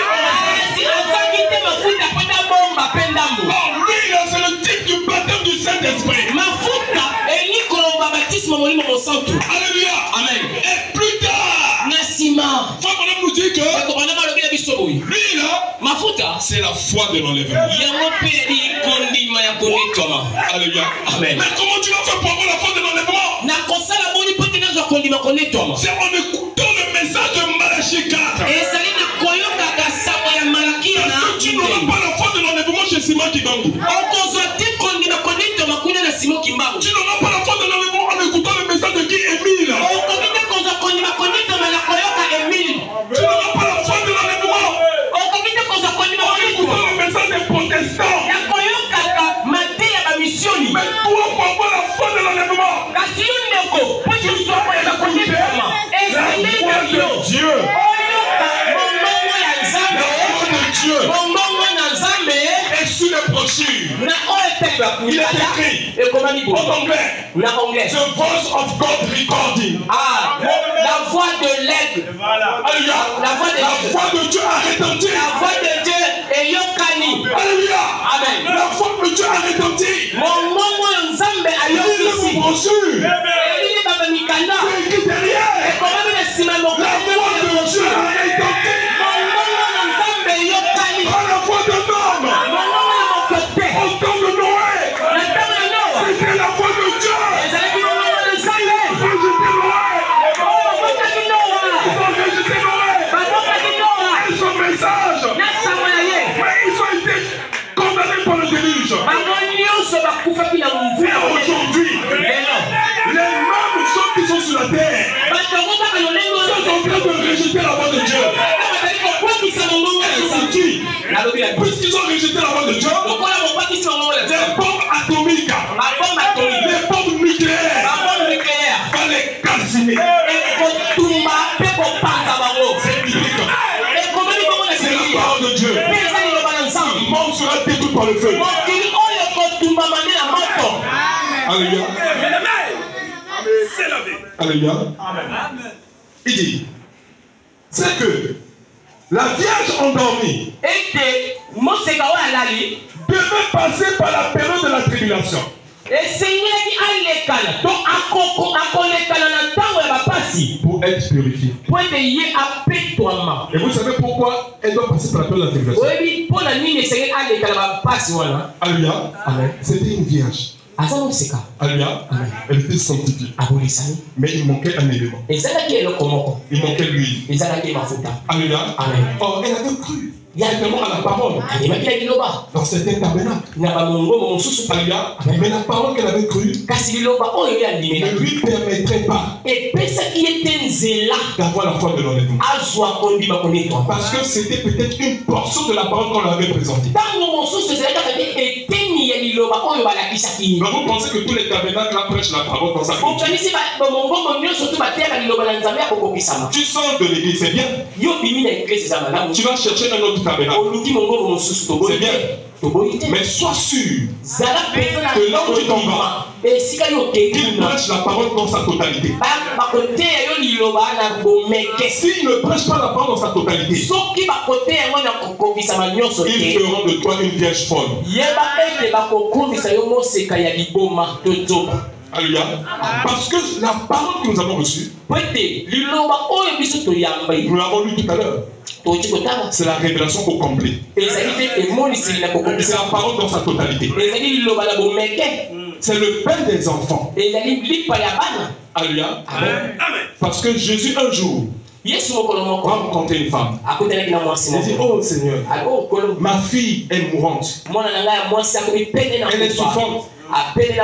L'huile, c'est le type du baptême du Saint-Esprit. Alléluia. Amen. Et plus tard, Frère Branham nous dit que l'huile, c'est la foi de l'enlèvement. Alléluia. Amen. Mais comment tu vas faire pour avoir la foi de l'enlèvement? C'est en écoutant le message de Malachie 4. Parce que tu n'auras pas la foi de l'enlèvement chez Simon Kibangu. Tu n'auras pas la foi de l'enlèvement en écoutant le message de qui? Émile. Tu n'auras pas la foi de l'enlèvement en écoutant le message des protestants. Mais toi, pour avoir la foi de l'enlèvement, Dieu. Et sous les brochures, il est écrit en anglais, The Voice of God Recording. La voix de l'aigle. Alléluia. La voix de Dieu a retenti. La voix de Dieu est yokani. Alléluia. Amen. La voix de Dieu a retenti. Lisez vos brochures. C'est écrit derrière. La voix de Dieu a retenti. Par la voix de l'homme. Au temps de Noé. C'était la voix de Dieu. Mais aujourd'hui, les mêmes gens qui sont sur la terre sont en train de rejeter la voix de Dieu. C'est qui? Puisqu'ils ont rejeté la voix de Dieu, les bombes atomiques, les bombes nucléaires, va les calciner. C'est biblique. C'est la parole de Dieu. Le monde sera détruit par le feu. Alléluia. Alléluia. Il dit, c'est que la Vierge endormie devait passer par la période de la tribulation. Pour être purifiée. Et vous savez pourquoi elle doit passer par la période de la tribulation? Alléluia. C'était une vierge. Alléluia. Elle était sanctifiée. Mais il manquait un élément. Il manquait l'huile. Alléluia. Or, elle avait cru. Il y a tellement à la parole dans certains tabernacles. Alléluia. Mais la parole qu'elle avait crue ne lui permettrait pas d'avoir la foi de l'enlèvement. Parce que c'était peut-être une portion de la parole qu'on lui avait présentée. Mais vous pensez que tous les tabernacles là prêchent la parole dans sa vie? Tu sors de l'église, c'est bien. Tu vas chercher un autre tabernacle. C'est bien. Mais sois sûr que là où tu t'en vas, qu'il prêche la parole dans sa totalité. S'il ne prêche pas la parole dans sa totalité, ils feront de toi une vierge folle. Alléluia. Parce que la parole que nous avons reçue, nous l'avons lu tout à l'heure. C'est la révélation au complet. C'est la parole dans sa totalité. C'est le père des enfants. Alléluia. Amen. Parce que Jésus un jour va rencontrer une femme. Il dit, oh Seigneur, ma fille est mourante. Elle est souffrante.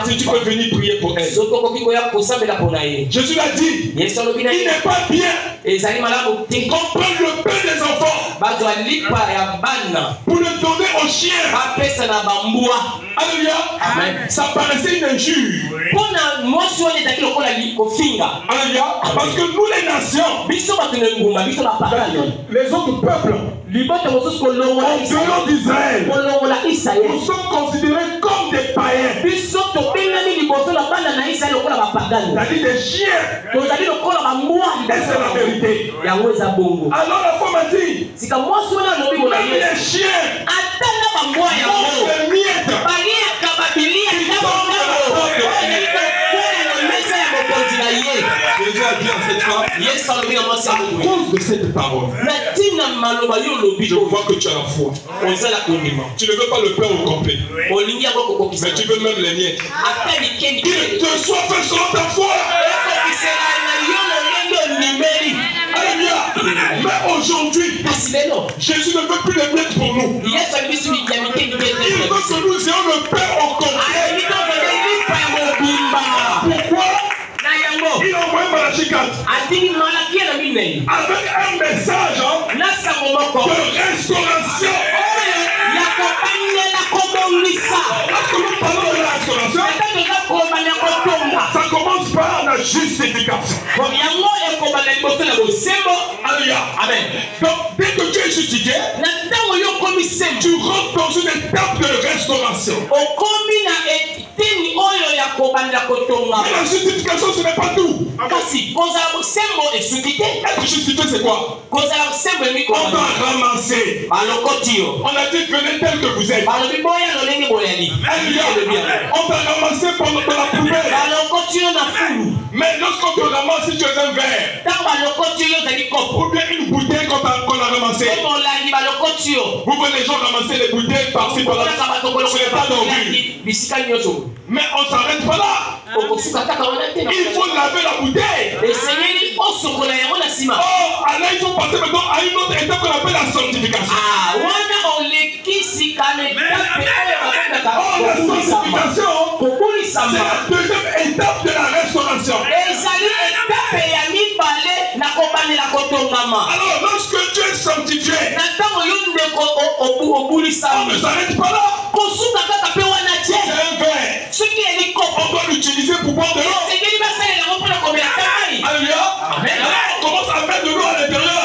Si tu peux venir prier pour elle. Jésus l'a dit, il n'est pas bien qu'on prenne le pain des enfants pour le donner aux chiens. Alléluia. Ça paraissait une injure. Alléluia. Parce que nous les nations, les autres peuples, au delà d'Israël, nous sommes considérés comme des païens. C'est-à-dire des chiens. Et c'est la vérité. Alors la femme a dit, même les chiens mangent les miettes. Jésus a dit à cette femme, à cause de cette parole, je vois que tu as la foi. Tu ne veux pas le pain au complet, mais tu veux même les miettes. Qu'il te soit fait selon ta foi. Mais aujourd'hui, Jésus ne veut plus les miettes pour nous. Il veut que nous ayons le pain au complet. Pourquoi? Il a envoyé Malachie 4 avec un message de restauration. Lorsque nous parlons de la restauration, ça commence par la justification. Alléluia. Amen. Donc, dès que tu es justifié, tu rentres dans une étape de restauration. Mais la justification, ce n'est pas tout. Être justifié, c'est quoi? On va ramasser. On a dit venez tel que vous êtes. On va ramasser pendant la poubelle. Mais lorsqu'on te ramasse, si tu es un verre, ou bien une bouteille qu'on a ramassée, vous voyez les gens ramasser les bouteilles par-ci par-là, ce n'est pas d'orgueil. Mais on ne s'arrête pas là. Il faut laver la bouteille. Oh, alors il faut passer maintenant à une autre étape qu'on appelle la sanctification. Oh, la sanctification, c'est la deuxième étape de la restauration. Alors, lorsque tu es sanctifié, on ne s'arrête pas là. C'est un verre. On doit l'utiliser pour boire de l'eau. Alléluia. On commence à mettre de l'eau à l'intérieur.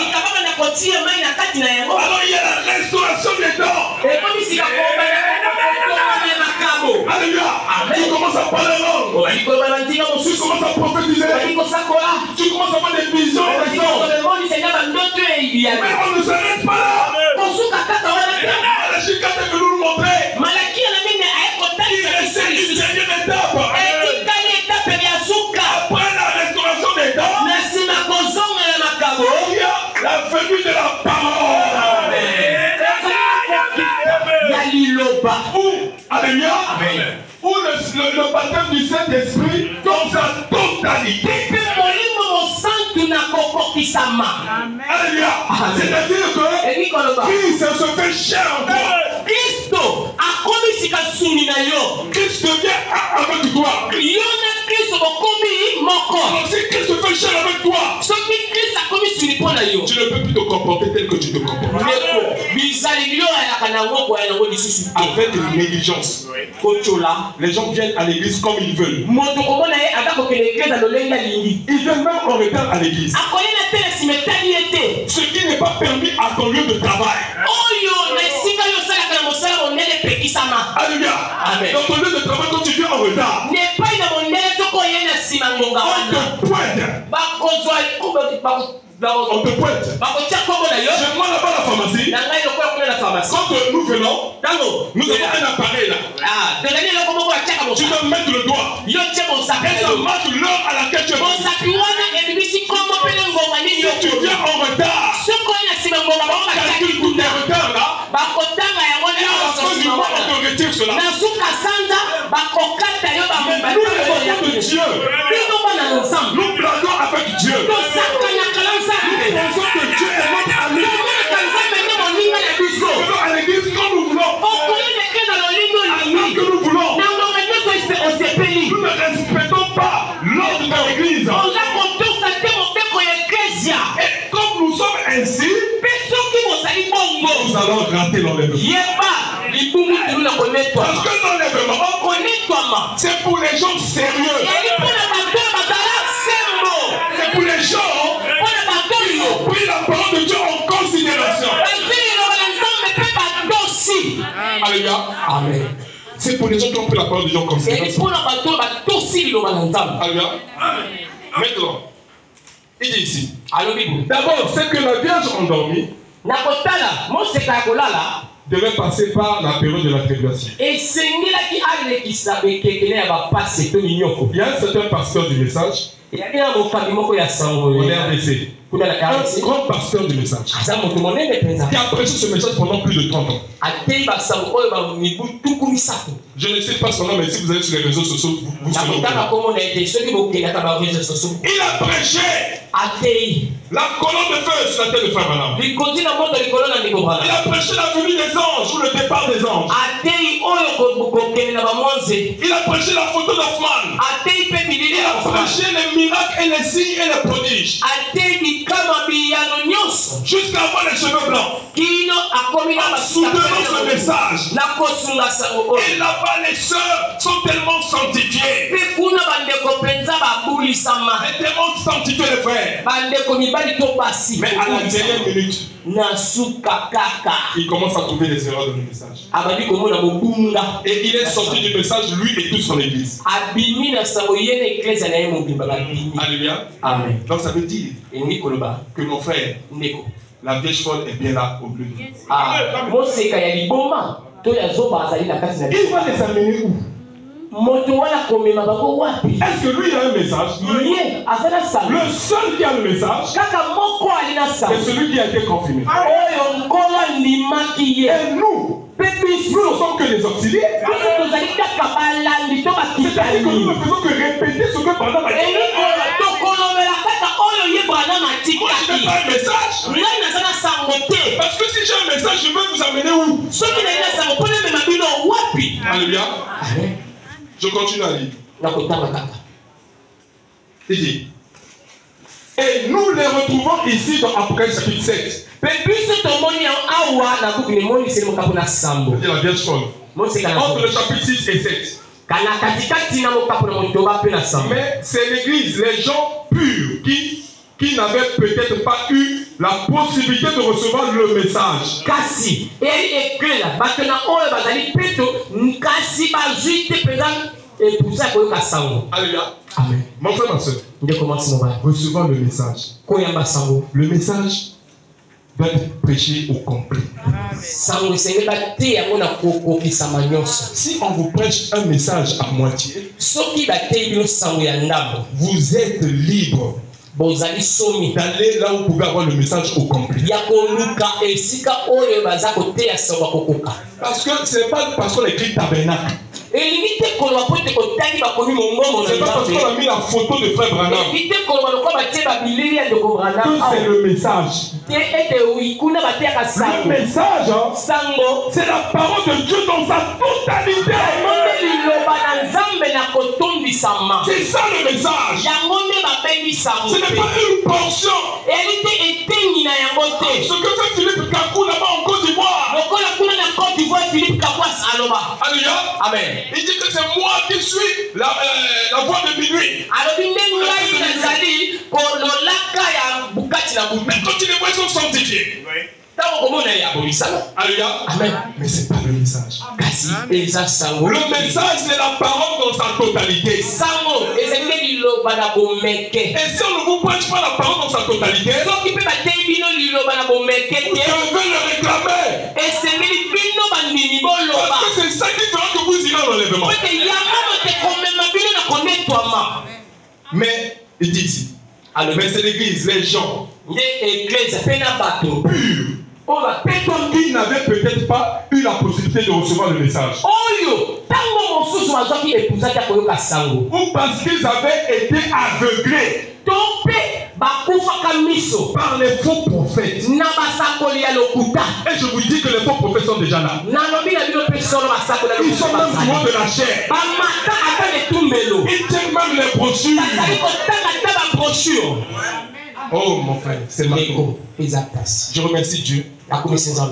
Alors il y a la restauration des dents. Alléluia. Tu commences à parler langue. Tu commences à prophétiser. Tu commences à avoir des visions. Alléluia. Ou le baptême du Saint-Esprit dans sa totalité. Alléluia. C'est-à-dire que Christ se fait chair en toi. Christ devient avec toi. Alors si Christ se fait chair avec toi, tu ne peux plus te comporter tel que tu te comportes. Avec négligence. Les gens viennent à l'église comme ils veulent. Ils viennent même en retard à l'église. Ce qui n'est pas permis à ton lieu de travail. Alléluia. Dans ton lieu de travail, quand tu viens en retard, on te pointe. On te pointe. Chez moi là-bas à la pharmacie, quand nous venons, nous avons un appareil là. Tu dois mettre le doigt. Et ça marque l'heure à laquelle tu es. Si tu viens en retard, calcule tout tes retards là. Et à la fin du mois, on te retire cela. Nous les enfants de Dieu, nous blaguons avec Dieu. Nous pensons que Dieu est notre ami. Nous venons à l'église quand nous voulons. Que nous voulons. Nous ne respectons pas l'ordre de l'église. Et comme nous sommes ainsi, nous allons rater l'enlèvement. Parce que l'enlèvement, c'est pour les gens sérieux. C'est pour les gens qui ont pris la parole de Dieu en considération. Alléluia. Amen. C'est pour les gens qui ont pris la parole de Dieu en considération. Alléluia. Maintenant, il dit ici. D'abord, c'est que la Vierge endormie devait passer par la période de la tribulation. Il y a un certain pasteur du message. On est RDC. Un grand pasteur du message qui a prêché ce message pendant plus de 30 ans. Je ne sais pas son nom, mais si vous allez sur les réseaux sociaux, vous savez. Il a prêché la colonne de feu sur la tête de Frère Branham. Il a prêché la venue des anges ou le départ des anges. Il a prêché la photo d'Hoffman. Il a prêché les miracles et les signes et les prodiges. Jusqu'à avoir les cheveux blancs. En soutenant ce message. Et là-bas, les sœurs sont tellement sanctifiées. Et tellement sanctifiées, les frères. Mais à la dernière minute, il commence à trouver les erreurs de le message. Et il est sorti du message, lui et toute son église. Alléluia. Amen. Donc ça veut dire que mon frère, la vieille folle est bien là au bleu. Il va les amener où? Est-ce que lui a un message? Le seul qui a le message, c'est celui qui a été confirmé. Et nous ne sommes que des auxiliaires. C'est-à-dire que nous ne faisons que répéter ce que Branham a dit. Moi, je n'ai pas un message. Parce que si j'ai un message, je veux vous amener où? Alléluia. Je continue à lire. Il dit. Et nous les retrouvons ici dans Apocalypse chapitre 7. C'est la Vierge folle. Entre le chapitre 6 et 7. Mais c'est l'église, les gens purs qui n'avaient peut-être pas eu la possibilité de recevoir le message. Alléluia. Amen. Mon frère, ma soeur, recevons le message. Le message doit être prêché au complet. Si on vous prêche un message à moitié, vous êtes libre d'aller là où vous pouvez avoir le message au complet. Parce que ce n'est pas parce qu'on écrit tabernacle. C'est pas parce qu'on a mis la photo de Frère Branham que c'est le message. Le message, c'est la parole de Dieu dans sa totalité. C'est ça le message. Ce n'est pas une portion. Ce que fait Philippe Kakou là-bas en Côte d'Ivoire. Alléluia. Amen. Il dit que c'est moi qui suis la voix de minuit. Mais quand il est vrai, ils sont sanctifiés. Alléluia. Amen. Mais ce n'est pas le message. Le message, c'est la parole dans sa totalité. Et si on ne vous prêche pas la parole dans sa totalité, je veux le réclamer. Parce que c'est ça qui fera que vous irez à l'enlèvement. Mais, il dit ici, mais c'est l'église, les gens purs. Qui n'avait peut-être pas eu la possibilité de recevoir le message. Ou parce qu'ils avaient été aveuglés par les faux prophètes. Et je vous dis que les faux prophètes sont déjà là. Ils sont même loin de la chair. Ils tiennent même les brochures. Oh mon frère, c'est ma go. Je remercie Dieu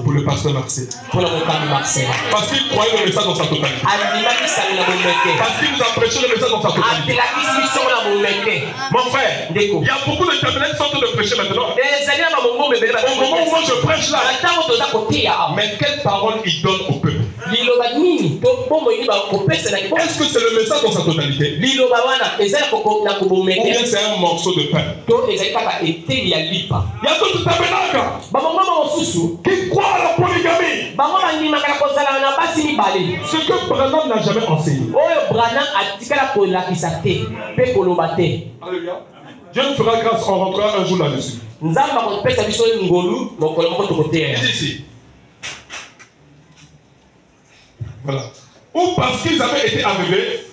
pour le pasteur Marcel. Parce qu'il croyait le message dans sa totalité. Parce qu'il nous a prêché le message dans sa totalité. Mon frère, il y a beaucoup de tablettes qui sont en train de prêcher maintenant. Au moment où moi je prêche là, mais quelle parole il donne au peuple? Est-ce que c'est le message dans sa totalité? Ou bien c'est un morceau de pain? Il y a d'autres tabernacles qui croient à la polygamie. Ce que Branham n'a jamais enseigné. Alléluia. Dieu nous fera grâce, on rentrera un jour là-dessus. Il dit ici. Voilà. Ou parce qu'ils avaient été aveuglés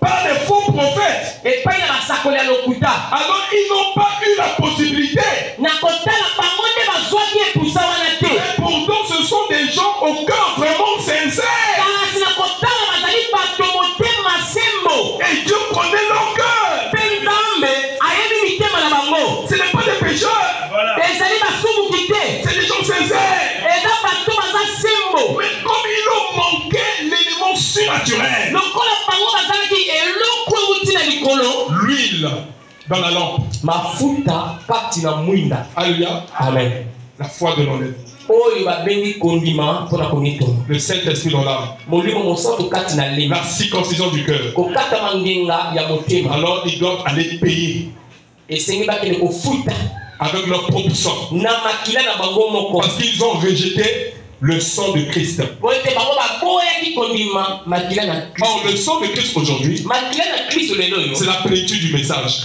par les faux prophètes. Alors ils n'ont pas eu la possibilité. Et pourtant ce sont des gens au cœur vraiment sincère. Et Dieu connaît leur cœur. Ce n'est pas des pécheurs. C'est des gens sincères. Mais comme ils ont manqué l'élément surnaturel, l'huile dans la lampe. Alléluia. Amen. La foi de l'enlèvement. Le Saint-Esprit dans l'âme. La circoncision du cœur. Alors ils doivent aller payer avec leur propre sang. Parce qu'ils ont rejeté le sang de Christ. Or, le sang de Christ aujourd'hui, c'est la plénitude du message.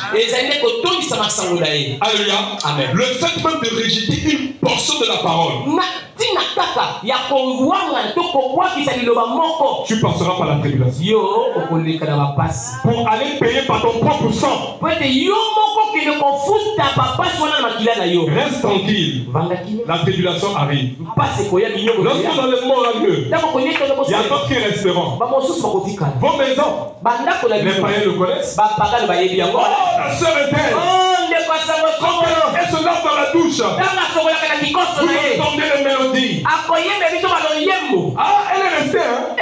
Alléluia. Amen. Le fait même de rejeter une portion de la parole, tu passeras par la tribulation. Pour aller payer par ton propre sang. Reste tranquille. La tribulation arrive. Lorsque l'enlèvement aura lieu, il y a d'autres qui resteront. Vos maisons, les païens le connaissent. Oh, la sœur est belle. Elle se lave dans la douche. Vous entendez les mélodies. Ah, elle est restée. Hein?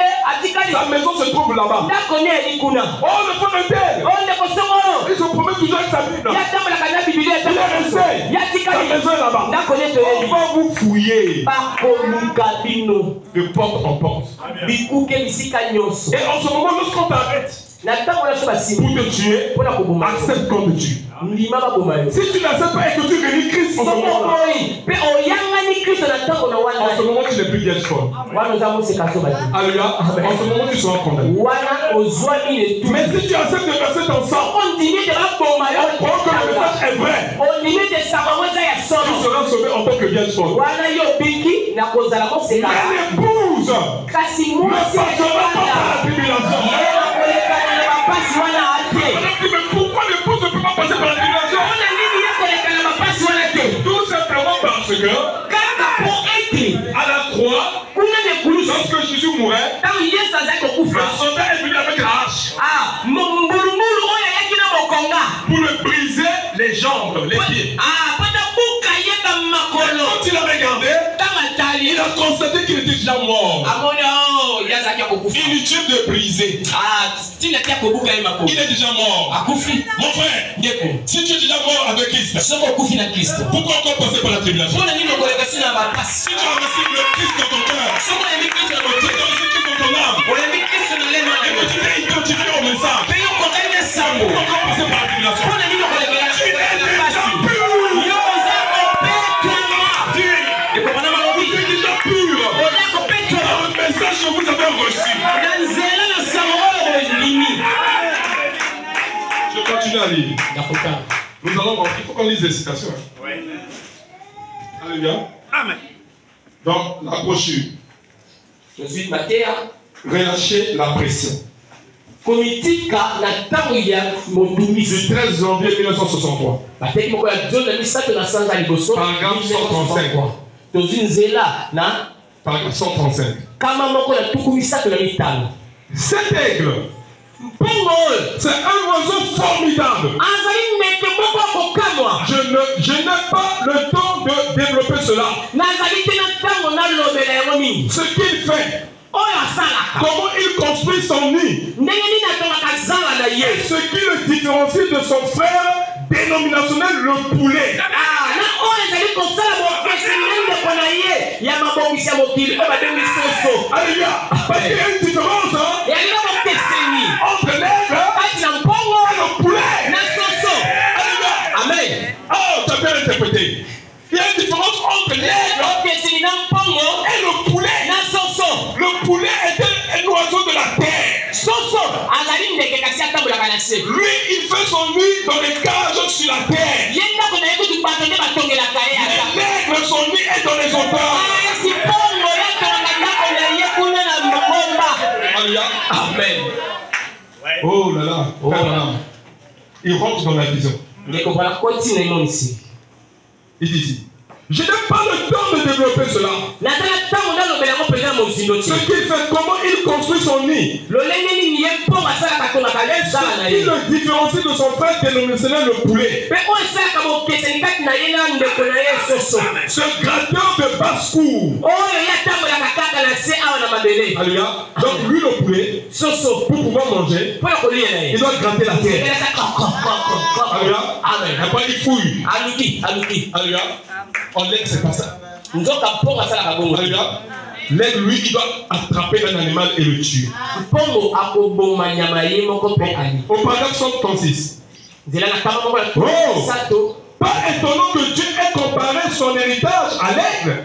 Sa maison se trouve là-bas. Oh, le fond est belle. Il se promène toujours avec sa Bible. Il est resté. Sa maison est là-bas. On va vous fouiller. De porte en porte. Et en ce moment, lorsqu'on t'arrête pour te tuer, accepte qu'on te tue. Si tu n'acceptes pas et que tu bénis Christ en ce moment-là, En ce moment, tu n'es plus vierge folle. Alléluia. En ce moment, tu seras condamné. Mais si tu acceptes de verser ton sang, on croit que le message est vrai. Tu seras sauvé en tant que vierge folle. Mais l'épouse ne passera pas par la tribulation. Mais pourquoi l'épouse ne peut pas passer par la tribulation? Tout simplement parce que à la croix, lorsque Jésus mourait, le soldat est venu avec la hache pour le briser les jambes, les pieds. Quand il a regardé, il a constaté qu'il était déjà mort. Inutile de briser. Il est déjà mort. Mon frère, si tu es déjà mort avec Christ, pourquoi encore passer par la tribulation? Si tu as reçu le Christ dans ton cœur, si tu as reçu Christ dans ton âme, et que tu t'es identifié au message, pourquoi encore passer par la tribulation? Tu es déjà pur. Le message que vous avez reçu. Je continue à lire. Nous allons voir. Il faut qu'on lise les citations. Oui. Alléluia. Amen. Donc, la brochure. Je suis Mathéa. Relâchez la pression. Du 13 janvier 1963. Paragraphe 135. Paragraphe 135. Cet aigle, c'est un oiseau formidable. Je n'ai pas le temps de développer cela. Ce qu'il fait, comment il construit son nid, ce qui le différencie de son frère dénominationnel, le poulet. Alléluia. Parce qu'il y a une différence entre l'aigle et le poulet. Alléluia. Amen. Oh, tu as bien interprété. Il y a une différence entre l'aigle et le poulet. Le poulet est un oiseau de la terre. Lui, il fait son nid dans les cages sur la terre. L'aigle, son nid est dans les hauteurs. Alléluia. Amen. Oh là là. Oh là là. Il rentre dans la vision. Il dit ici. Je n'ai pas le temps de développer cela. Ce qu'il fait, comment il construit son nid. Ce qui le différencie de son frère dénominationnel, le poulet. Ce gratteur de basse-cour. Alléluia. Donc lui, le poulet, pour pouvoir manger, il doit gratter la terre. Alléluia. Amen. Après il fouille. Alléluia. En l'aigle, c'est pas ça. Alléluia. L'aigle, lui, il doit attraper un animal et le tuer. Au paragraphe 136. Oh, pas étonnant que Dieu ait comparé son héritage à l'aigle.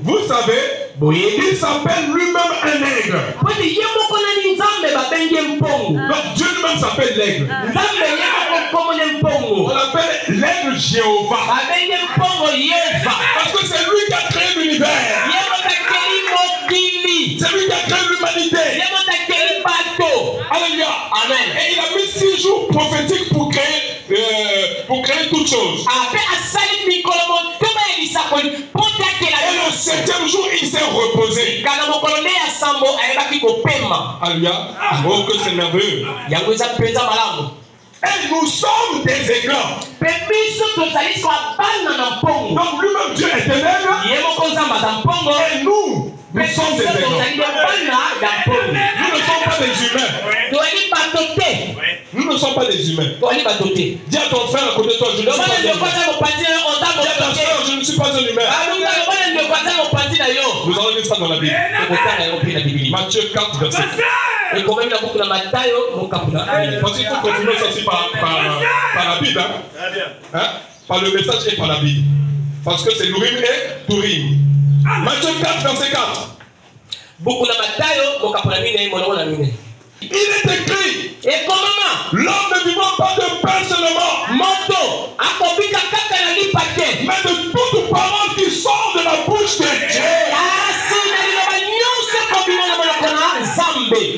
Vous savez, il s'appelle lui-même un aigle. Donc Dieu lui-même s'appelle l'aigle. On l'appelle l'aigle Jéhovah. Parce que c'est lui qui a créé l'univers. C'est lui qui a créé l'humanité. Alléluia. Amen. Et il a mis 6 jours prophétiques pour créer toutes choses. Et le 7e jour, il s'est reposé. Alléluia. Oh, que c'est merveilleux. Et nous sommes des aiglons. Donc lui-même Dieu est éternel. Et nous sommes des aiglons. Nous ne sommes pas des humains. Nous ne sommes pas des humains. Dis à ton frère à côté de toi, je ne suis pas un humain. Dis à ta soeur, je ne suis pas un humain. Nous allons lire ça dans la Bible. Matthieu 4, verset 4. Parce qu'il faut continuer ça aussi par la Bible. Hein? Par le message et par la Bible. Parce que c'est l'Urim et Turim. Matthieu 4, verset 4. Il est écrit, et l'homme ne vivra pas de pain seulement, mais de toute parole qui sort de la bouche de Dieu.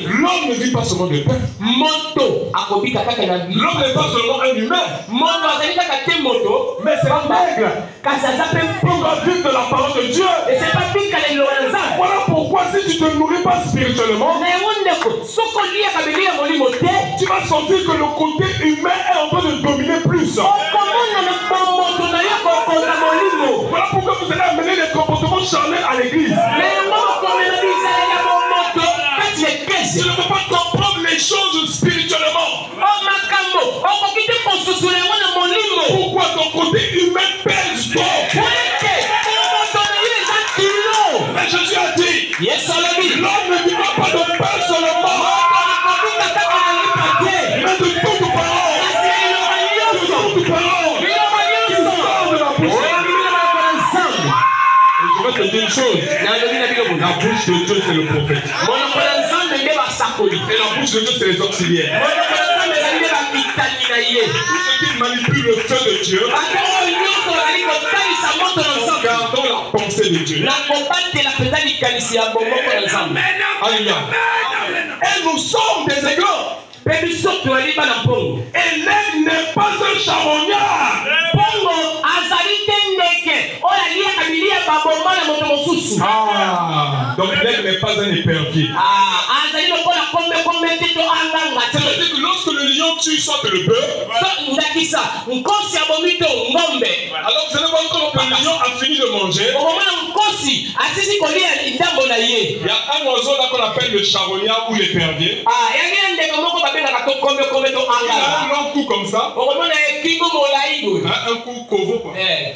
L'homme ne vit pas seulement de pain. L'homme n'est pas seulement un humain, mais c'est un nègre. On va vivre de la parole de Dieu. Voilà pourquoi si tu ne te nourris pas spirituellement, tu vas sentir que le côté humain est en train de dominer plus. Voilà pourquoi vous allez amener des comportements charnels à l'église. Tu ne peux pas comprendre les choses spirituellement. Pourquoi ton côté humain pèse trop? Mais Jésus a dit, l'homme ne vivra pas de pain seulement, mais de toute parole. De toute parole qui sort de la bouche. Et je vais te dire une chose. La bouche de Dieu, c'est le prophète. Et la bouche de Dieu, c'est les auxiliaires. Ceux qui manipulent le feu de Dieu, gardons la pensée de Dieu. Alléluia. Et nous sommes des aiglons. Et l'aigle n'est pas un charognard. Donc l'aigle n'est pas un épervier. C'est-à-dire que lorsque le lion tue soit le bœuf, alors vous allez voir que le lion a fini de manger. Il y a un oiseau là qu'on appelle le charognard ou l'épervier. Il a un long cou comme ça. Un cou covo quoi. Et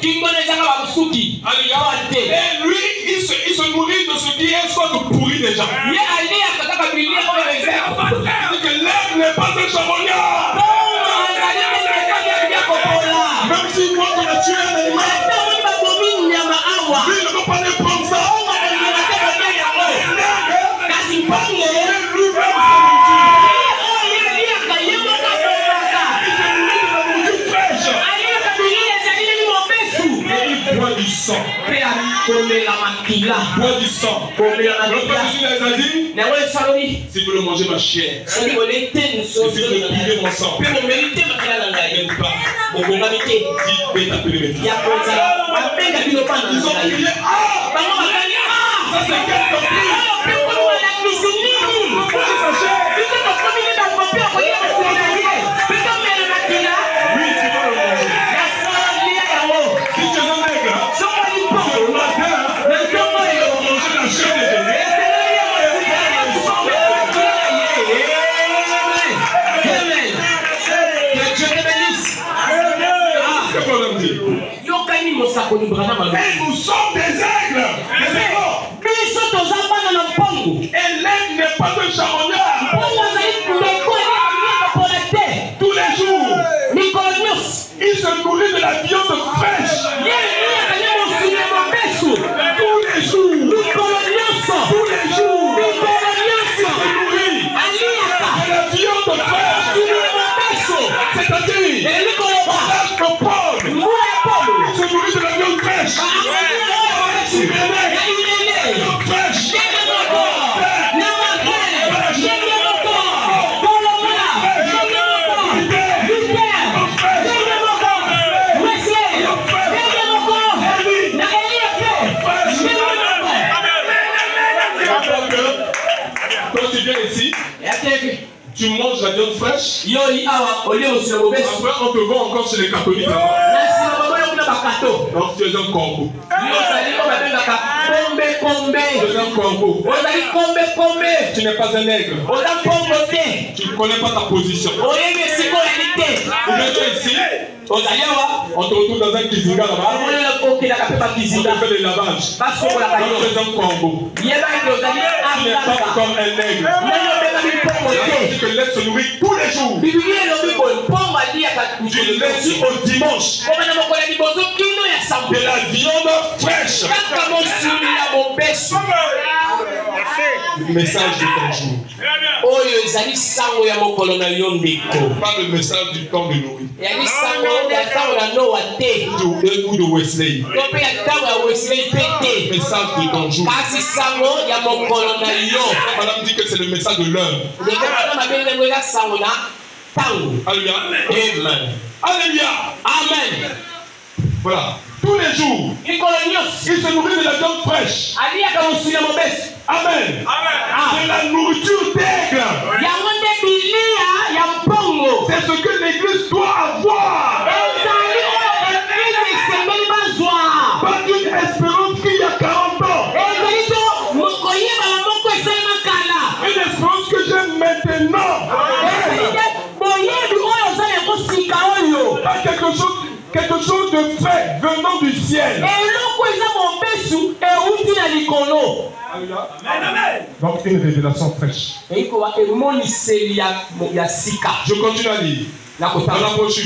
lui, il se nourrit de ce qui est soit de pourri déjà. C'est que l'aigle n'est pas un charognard. Même si moi on a tué un animal, lui ne peut pas les prendre ça. Bois du sang. Bois du sang. Si vous le mangez ma chair, si vous le buvez mon sang, n'aime pas. Dites t'appeler mes fils. Ils ont crié, ça c'est quel compris? Oui, tu vas le manger. Si tu es un nègre, c'est le matin, il va manger la chair de Jésus. Que Dieu te bénisse. C'est quoi l'homme dit? Et nous sommes des aigles. Et l'aigle n'est pas un charognard. Tous les jours, il se nourrit de la viande fraîche. Tous les jours, tous les jours, il se nourrit de la viande fraîche. C'est-à-dire, l'âge de Paul, il se nourrit de la viande fraîche. Tu manges la viande fraîche. Après, on te vend encore chez les catholiques là-bas. Donc, tu es un corbeau. Tu es un corbeau. Tu n'es pas un aigle. Tu ne connais pas ta position. ici. On te retrouve dans un kizinga là-bas. On te fait des lavages. On te fait un corbeau. Tu n'es pas encore un aigle. On dit que l'aide se nourrit tous les jours. Tu laisses au dimanche de la viande fraîche. Le message de ton jour. Pas le message du temps de nourrir. Ou de Wesley. Le message de ton jour. Madame dit que c'est le message de l'heure. Alléluia. Amen. Alléluia. Amen. Voilà. Tous les jours, il se nourrit de la viande fraîche. Amen. C'est la nourriture d'aigle. C'est ce que l'église doit avoir. Pas d'une espérance qu'il y a 40 ans. Une espérance que j'ai maintenant. Pas quelque chose de frais venant du ciel. Donc une révélation fraîche. Je continue à lire.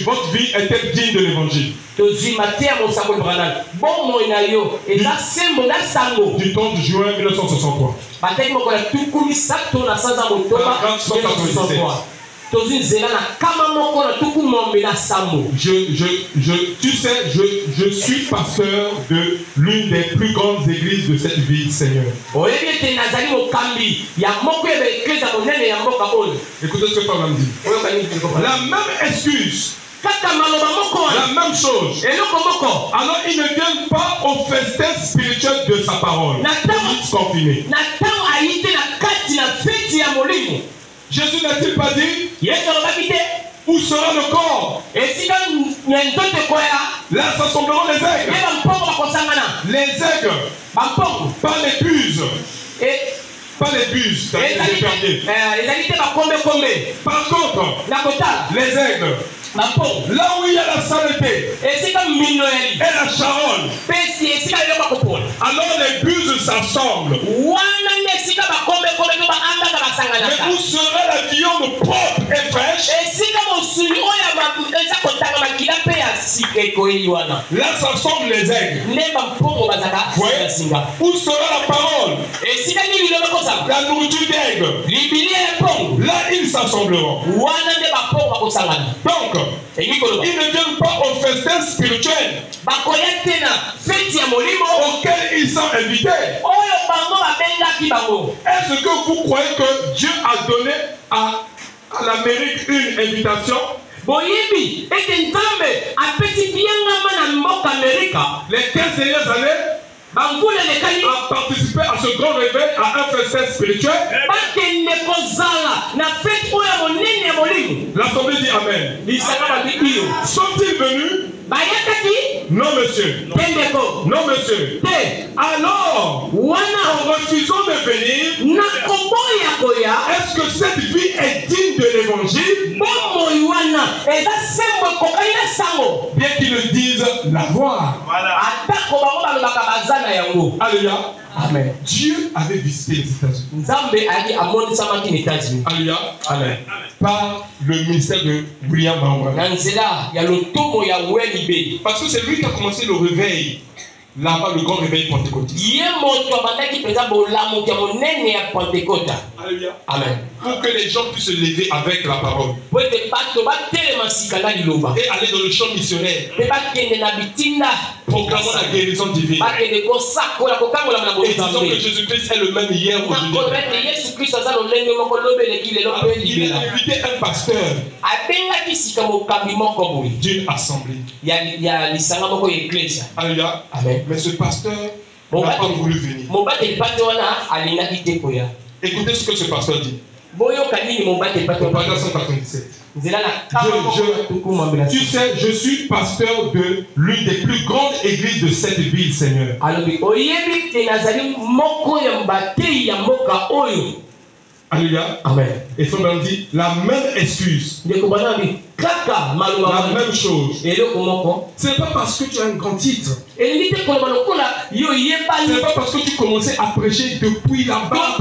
Votre vie est-elle digne de l'évangile? Du temps de juin 1963. Tu sais, je suis pasteur de l'une des plus grandes églises de cette ville, Seigneur. Écoutez ce que Paul me dit. La même excuse. La même chose. Alors ils ne viennent pas au festin spirituel de sa parole. Jésus n'a-t-il pas dit où sera le corps? Là s'assembleront les aigles. Les aigles, pas les buses. Pas les buses, par contre, les aigles, là où il y a la saleté et la charogne, alors les buses s'assemblent. Mais où sera la viande propre et fraîche? Là s'assemblent les aigles. Voyez? Où sera la parole? La nourriture d'aigle. Là ils s'assembleront. Donc, ils ne viennent pas au festin spirituel auquel ils sont invités. Est-ce que vous croyez que Dieu a donné à l'Amérique une invitation? Les 15 dernières années, a participé à ce grand réveil, à un festin spirituel. L'assemblée dit Amen. Sont-ils venus? Non, monsieur. Non, monsieur. Alors, en refusant de venir, est-ce que cette vie est digne de l'évangile? Bien qu'ils le disent l'avoir. Alléluia. Amen. Dieu avait visité les États-Unis. Alléluia. Amen. Par le ministère de William Branham. Parce que c'est lui qui a commencé le réveil. Là-bas, le grand réveil pentecôtiste. Alléluia. Amen. Pour que les gens puissent se lever avec la parole. Et aller dans le champ missionnaire. Proclamant la guérison divine. Et disons que Jésus-Christ est le même hier, aujourd'hui. Il a invité un pasteur d'une assemblée. Alléluia. Amen. Mais ce pasteur n'a pas voulu venir. Écoutez ce que ce pasteur dit. Paragraphe 197. Tu sais, je suis pasteur de l'une des plus grandes églises de cette ville, Seigneur. Alléluia. Amen. Et Frère dit la même excuse La même chose. Ce n'est pas parce que tu as un grand titre. Ce n'est pas parce que tu commençais à prêcher depuis là-bas.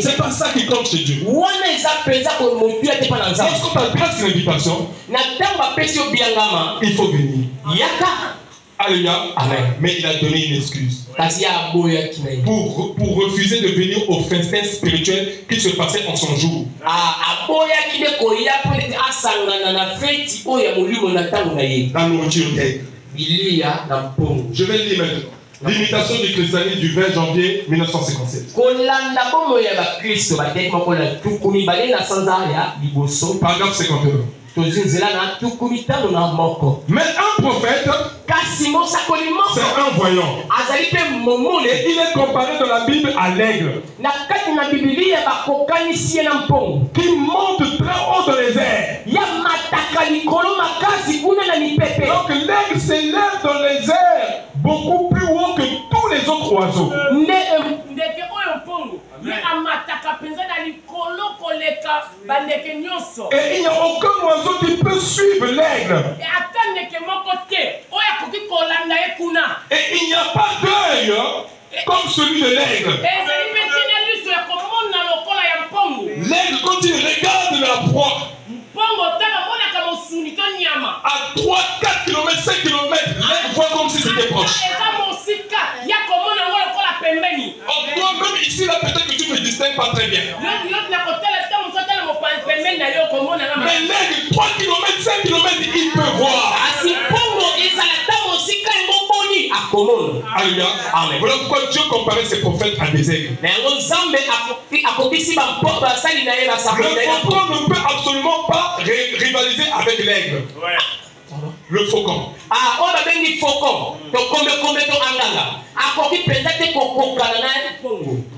C'est pas ça qui compte chez Dieu. Lorsqu'on t'adresse l'invitation, il faut venir. Alléluia. Amen. Mais il a donné une excuse pour refuser de venir au festin spirituel qui se passait en son jour. La nourriture d'aide. Je vais lire maintenant. L'imitation du christianisme du 20 janvier 1957. Paragraphe 51. Mais un prophète, c'est un voyant. Et il est comparé dans la Bible à l'aigle qui monte très haut dans les airs. Donc l'aigle s'élève dans les airs beaucoup plus haut que tous les autres oiseaux. Et il n'y a aucun oiseau qui peut suivre l'aigle. Et il n'y a pas d'œil comme celui de l'aigle. L'aigle, quand il regarde la proie, à 3, 4 km, 5 km, l'aigle voit comme si c'était proche. Toi-même ici, là, peut-être que tu ne distingues pas très bien. Mais l'aigle, 3 km, 5 km, il peut voir. Alléluia. Amen. Voilà pourquoi Dieu comparait ses prophètes à des aigles. Le faucon ne peut absolument pas rivaliser avec l'aigle. Ouais. Le faucon.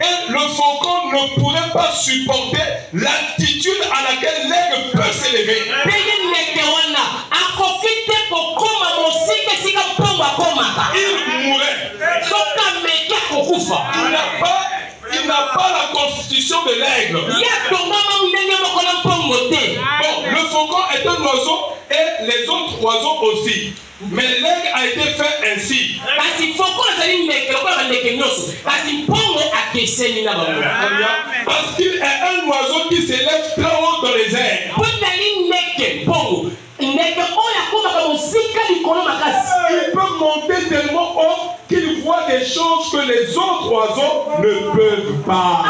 Et le faucon ne pourrait pas supporter l'altitude à laquelle l'aigle peut s'élever. Il mourrait. Il n'a pas la constitution de l'aigle. Bon, le faucon est un oiseau et les autres oiseaux aussi. Mais l'aigle a été fait ainsi. Parce qu'il est un oiseau qui s'élève très haut dans les airs. Il peut monter tellement haut qu'il voit des choses que les autres oiseaux ne peuvent pas.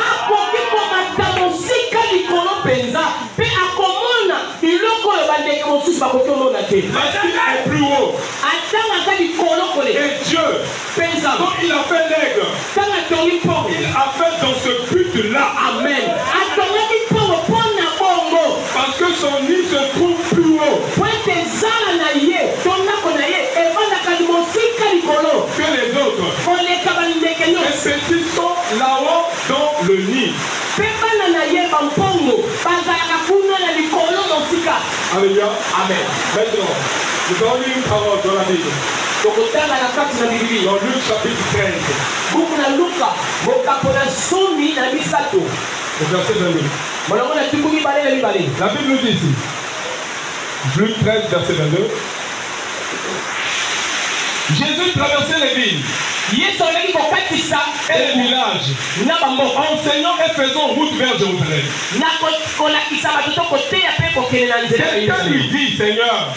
Parce qu'il est plus haut. Et Dieu, quand il a fait l'aigle, il a fait dans ce but-là. Amen. Parce que son nid se trouve plus haut que les autres. Les petits sont là-haut dans le nid. Alléluia. Amen. Maintenant, nous avons lu une parole dans la Bible. Dans Luc chapitre 13. Au verset 22. La Bible nous dit ici. Luc 13, verset 22. Jésus traversait les villes et les villages, enseignant et faisant route vers Jérusalem. Quelqu'un lui dit, Seigneur,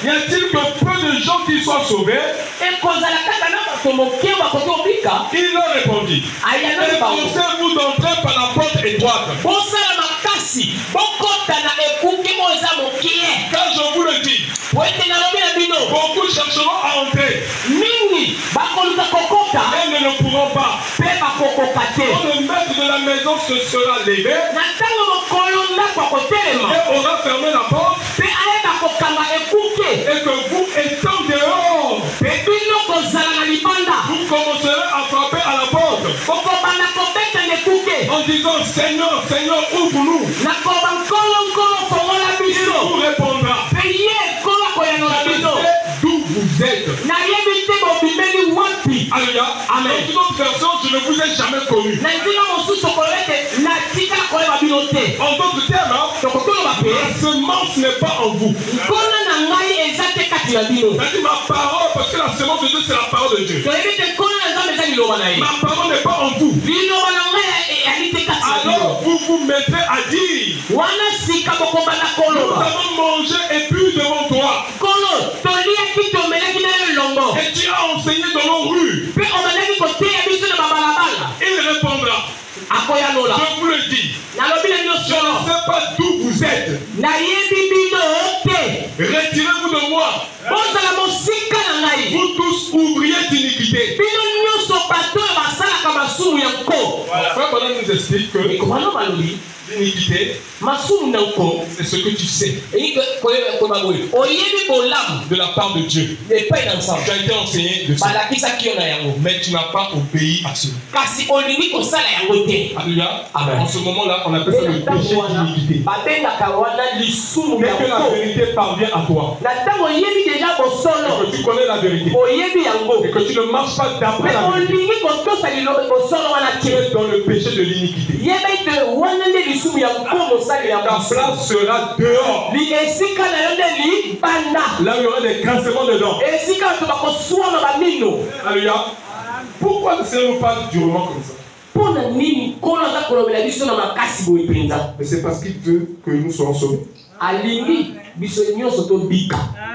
y a-t-il que peu de gens qui soient sauvés? Il leur répondit, efforcez-vous d'entrer par la porte étroite. Car je vous le dis, beaucoup chercheront à entrer, mais ne pourront pas. Quand le maître de la maison se sera levé et aura fermé la porte, et que vous étant dehors, vous commencerez à frapper à la porte en disant, Seigneur, Seigneur, ouvre-nous. Il vous répondra, d'où vous êtes. Alléluia. Amen. Dans une autre version, je ne vous ai jamais connu. En d'autres termes, la semence n'est pas en vous. C'est-à-dire ma parole, parce que la semence de Dieu, c'est la parole de Dieu. Ma parole n'est pas en vous. Alors vous vous mettez à dire, nous avons mangé et bu devant toi. Et tu as enseigné dans nos rues. Il répondra, je vous le dis, je ne sais pas d'où vous êtes. Retirez-vous de moi, vous tous ouvriers d'iniquité. Frère Bonhomme nous explique que l'iniquité, c'est ce que tu sais de la part de Dieu. Tu as été enseigné de ça, mais tu n'as pas obéi à cela. Alléluia. En ce moment-là, on appelle ça le péché d'iniquité. Dès que la vérité parvient à toi, et que tu connais la vérité, et que tu ne marches pas d'après la vérité, tu es dans le péché de l'iniquité. Ta place sera dehors. Là où il y aura des grincements dedans. Alléluia. Pourquoi le Seigneur nous parle durement comme ça? Mais c'est parce qu'il veut que nous soyons sauvés.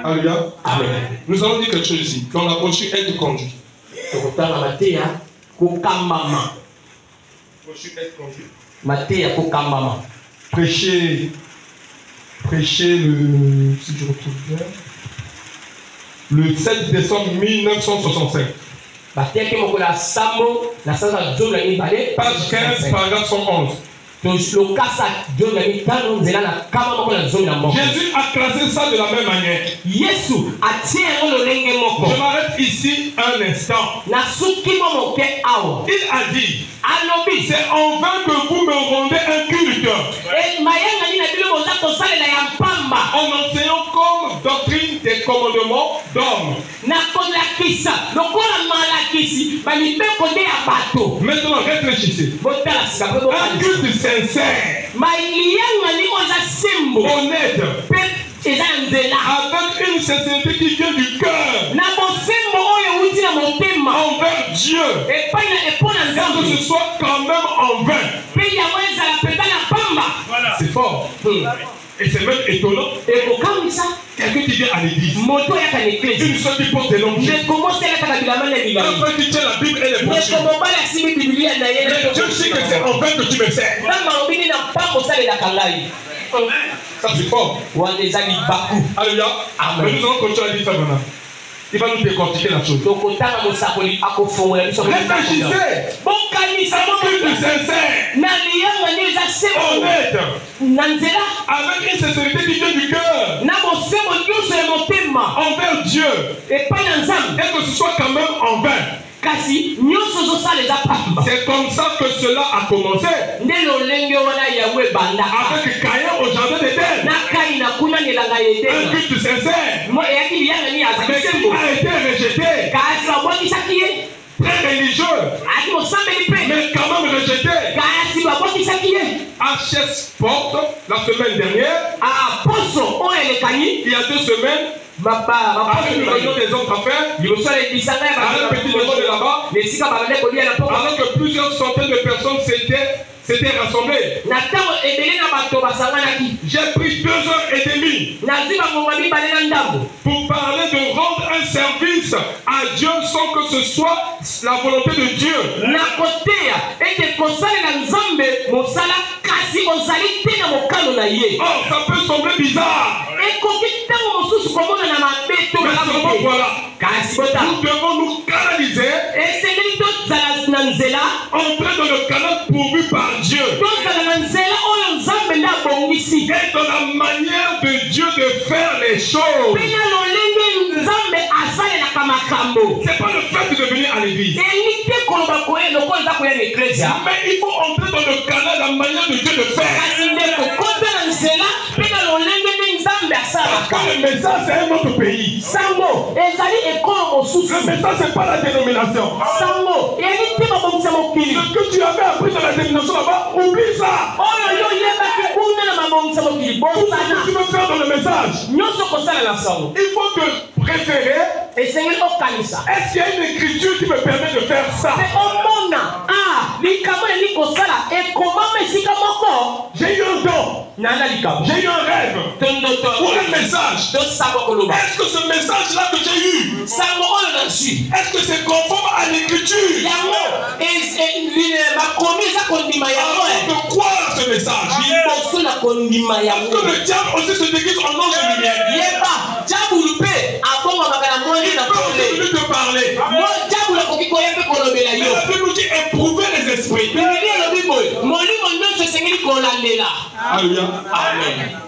Alléluia. Amen. Nous allons dire quelque chose ici. Quand la brochure est conduite. Prêcher si je retrouve bien, le 7 décembre 1965. Page 15, paragraphe 111. Jésus a classé ça de la même manière. Je m'arrête ici un instant. Il a dit, c'est en vain que vous me rendez un culte. En enseignant comme doctrine des commandements d'hommes. Maintenant, réfléchissez. Un culte sincère, honnête, avec une sincérité qui vient du cœur envers Dieu, que ce soit quand même en vain. C'est fort. Et c'est même étonnant. Quelqu'un qui vient à l'église, une seule qui porte des noms, un frère qui tient la Bible et les brochures, mais Dieu sait que c'est en vain que tu me sers. Ça c'est fort. Alléluia. Mais nous allons continuer à dire ça maintenant. Il va nous décortiquer la chose. Réfléchissez. Plus sincère, honnête, avec une sincérité qui vient du cœur envers Dieu, et que ce soit quand même en vain. C'est comme ça que cela a commencé avec Caïn au jardin d'Éden. Un culte sincère, mais qui a été rejeté, très religieux, mais quand même rejeté. HS Porte, la semaine dernière, il y a 2 semaines, avec une réunion des hommes d'affaires, un petit niveau de là-bas, alors que plusieurs centaines de personnes s'étaient rassemblées. J'ai pris 2h30 pour parler de rendre un service à Dieu sans que ce soit la volonté de Dieu. Oh, ça peut sembler bizarre. Mais voilà. Nous devons nous canaliser, entrer dans le canal pourvu par Dieu. Et dans la manière de Dieu de faire les choses. C'est pas le fait de venir à l'église. Mais il faut entrer dans le canal, la manière de Dieu de faire. Parce que le message c'est un autre pays. Sango, ezali ekolo mosusu. Le message c'est pas la dénomination. Sango, yali te babongisa mokili. Ce que tu avais appris dans la dénomination là-bas, oublie ça. Oyo yo yebaki kuna na babongisa mokili. Tout ce que tu veux faire dans le message, nyonso kosala na sango. il faut te préférer. Esengeli okanisa. Est-ce qu'il y a une écriture qui me permet de faire ça? Mais omona, likambo eli kosala ekomama esika moko. J'ai eu un don. Nana likambo. J'ai eu un rêve. Ou un message. Est-ce que ce message-là que j'ai eu, sango oyo nasu, est-ce que c'est conforme à l'écriture? yango makomi eza kondima yango. De croire à ce message. Liboso na kondima yango. Parce que le diable aussi se déguise en ange de lumière. Yeba, diable pe abongo makana mwani na pole. Il peut te parler. Moi diable la koki koyepe kolobela yo. La Bible dit éprouver les esprits. Biblia lo Bible, molimo nyonso esengeli kolandela. Alléluia. Amen.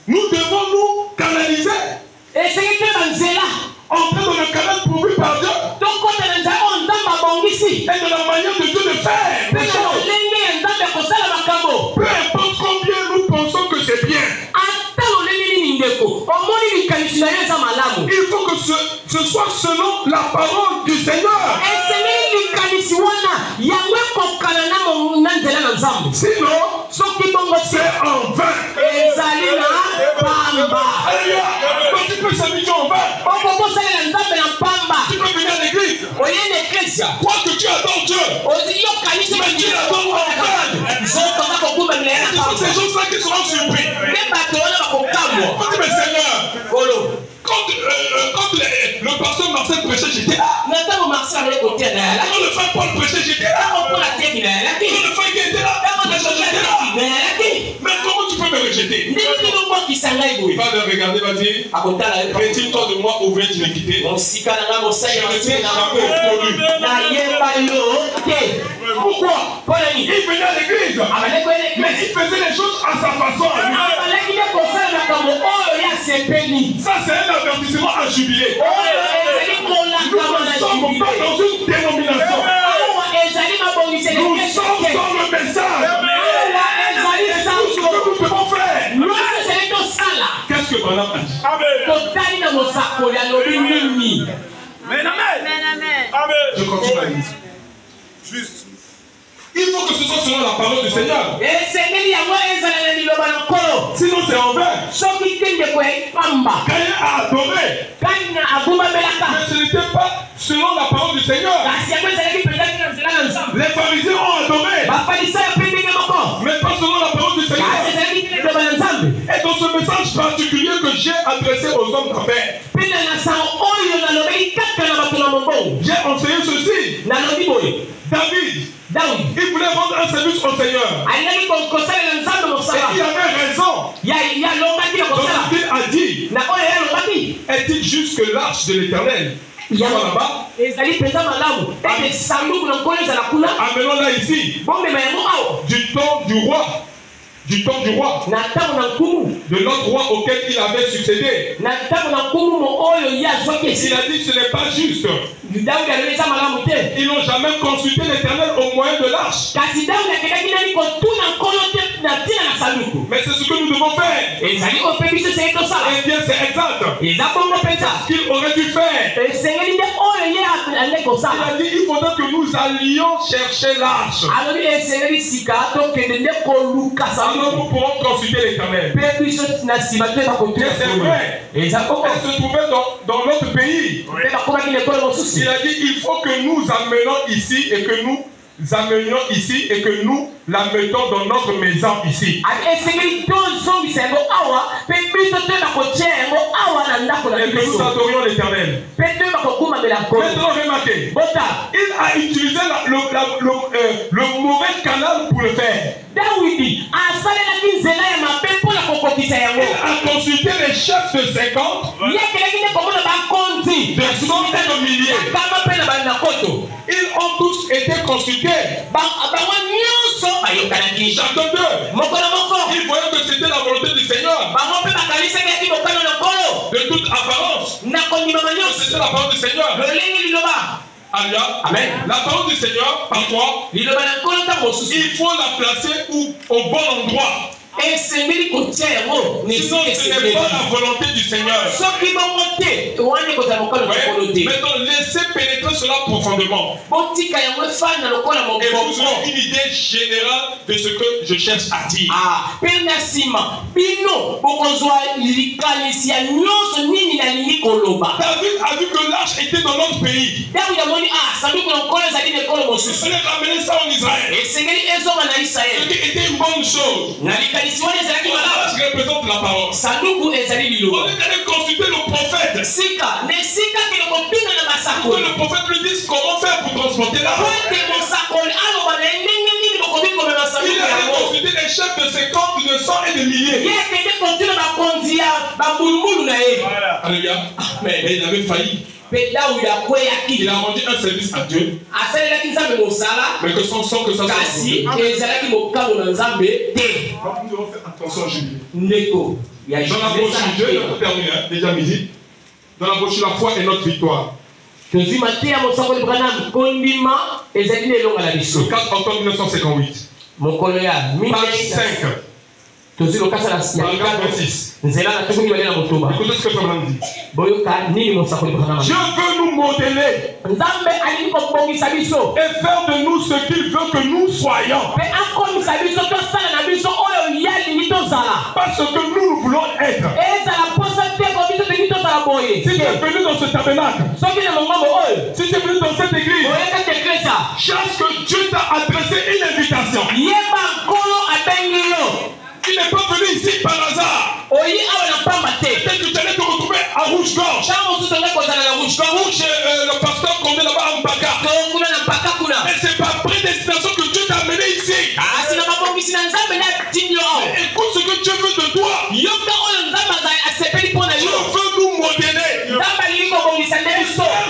Nous devons nous canaliser. Esengeli pe banzela. Entrer dans le canal pourvu par Dieu. Donc quand on a on tamba bongisi. Et de la manière de Dieu de faire des choses. Peu importe combien nous pensons que c'est bien. Il faut que ce soit selon la parole du Seigneur. Sinon, c'est en vain. Alléluia. Quand tu peux s'habituer en vain, tu peux venir à l'église. Crois que tu adores Dieu. Mais tu l'adores en vain. C'est ces choses-là qui seront surpris. Mais Seigneur, quand le pasteur Marcel prêchait, j'étais là. Quand le frère Paul prêchait, j'étais là. Quand le frère qui était là, j'étais là. Mais comment tu peux me rejeter? Va le regarder, vas-y. Retire-toi de moi ou viens d'iniquité. Je suis un peu connu. Pourquoi? Il venait à l'église, mais il faisait les choses à sa façon. Ça, c'est un avertissement à jubiler. Nous ne sommes pas dans une dénomination. Nous sommes dans le message. Et tout ce que nous devons faire. Qu'est-ce que Branham a dit? Je continue à dire. Juste. Il faut que ce soit selon la parole du Seigneur. Sinon c'est en vain. Caïn a adoré. Mais ce n'était pas selon la parole du Seigneur. Les pharisiens ont adoré. Mais pas selon la parole du Seigneur. Et dans ce message particulier que j'ai adressé aux hommes d'affaires, j'ai enseigné ceci. David, il voulait rendre un service au Seigneur. Et il avait raison. Donc il a dit, est-il juste que l'arche de l'Éternel soit là-bas? Amenons-la ici. Du temps du roi, de l'autre roi auquel il avait succédé. Il a dit ce n'est pas juste. Ils n'ont jamais consulté l'Éternel au moyen de l'arche. Mais c'est ce que nous devons faire. Et bien c'est exact. Ce qu'il aurait dû faire. Il a dit il faudrait que nous allions chercher l'arche. Alors nous pourrons consulter l'Éternel. C'est vrai. Elle se trouvait dans notre pays. Il a dit il faut que nous amenions ici et que nous la mettons dans notre maison ici. Et que nous adorions l'Éternel. Maintenant remarquez, il a utilisé le mauvais canal pour le faire. Il a consulté les chefs de 50, de centaines de milliers. Ils ont tous été consultés. Chacun d'eux, ils voyaient que c'était la volonté du Seigneur. De toute apparence, c'était la parole du Seigneur. Alléluia. Amen. La parole du Seigneur, par toi, il faut la placer au bon endroit. Sinon, ce n'est pas la volonté du Seigneur. Maintenant, laissez pénétrer cela profondément. Et vous aurez une idée générale de ce que je cherche à dire. David a vu que l'arche était dans notre pays. Il a ramené ça en Israël. Ce qui était une bonne chose. L'arche représente la parole. On est allé consulter le prophète. Que le prophète lui dise comment faire pour transporter l'arche. Il a consulté les chefs de 50, de 100 et de milliers. Alléluia. Mais il avait failli. Il a rendu un service à Dieu. Mais que sans que ça soit. Nous devons faire attention, Julie. Dans la brochure, Dieu, il a terminé, déjà midi. Dans la brochure, la foi est notre victoire. Le 4 octobre 1958. Page 5. Paragraphe 26. Écoutez ce que Abraham dit. Dieu veut nous modeler et faire de nous ce qu'il veut que nous soyons. Parce que nous voulons être. Si tu es venu dans ce tabernacle, si tu es venu dans cette église, cherche que Dieu t'a adressé une invitation. Il n'est pas venu ici par hasard. Peut-être que tu allais te retrouver à Rouge-Gorge. Où chez le pasteur qu'on est là-bas en Mbaka. Mais c'est par prédestination que Dieu t'a amené ici. Écoute ce que Dieu veut de toi. Dieu veut nous modeler.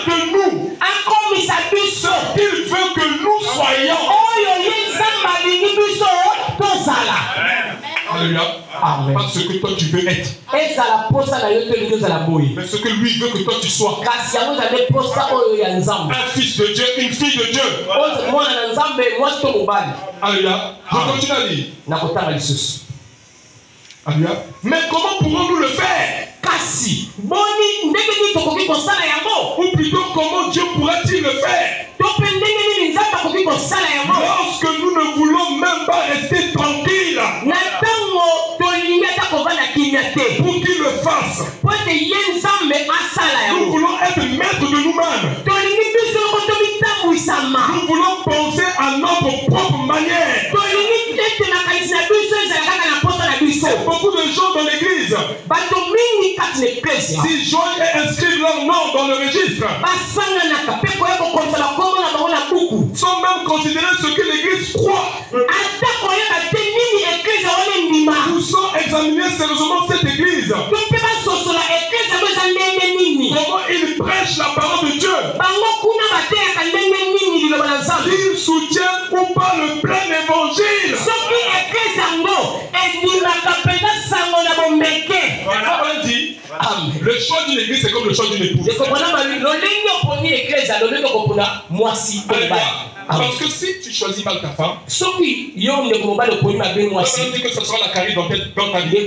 Faire de nous ce qu'il veut que nous soyons. Alléluia. Pas ce que toi tu veux être. Mais ce que lui veut que toi tu sois. Un fils de Dieu, une fille de Dieu. Alléluia. Je continue à lire. Alléluia. Mais comment pourrons-nous le faire? Ou plutôt comment Dieu pourrait-il le faire? Lorsque nous ne voulons même pas rester tranquilles. Pour qu'il le fasse. Nous voulons être maîtres de nous-mêmes. Nous voulons penser à notre propre manière. Beaucoup de gens dans l'église, s'ils joignent et inscrivent leur nom dans le registre, sont même considérés ce que l'église croit. Nous sommes examinés sérieusement cette église. Comment ils prêchent la parole de Dieu. S'ils soutiennent ou pas le plein évangile. On dit, le choix d'une église c'est comme le choix d'une épouse. Parce que si tu choisis mal ta femme, on dit que ce sera la carrière dans ta vie.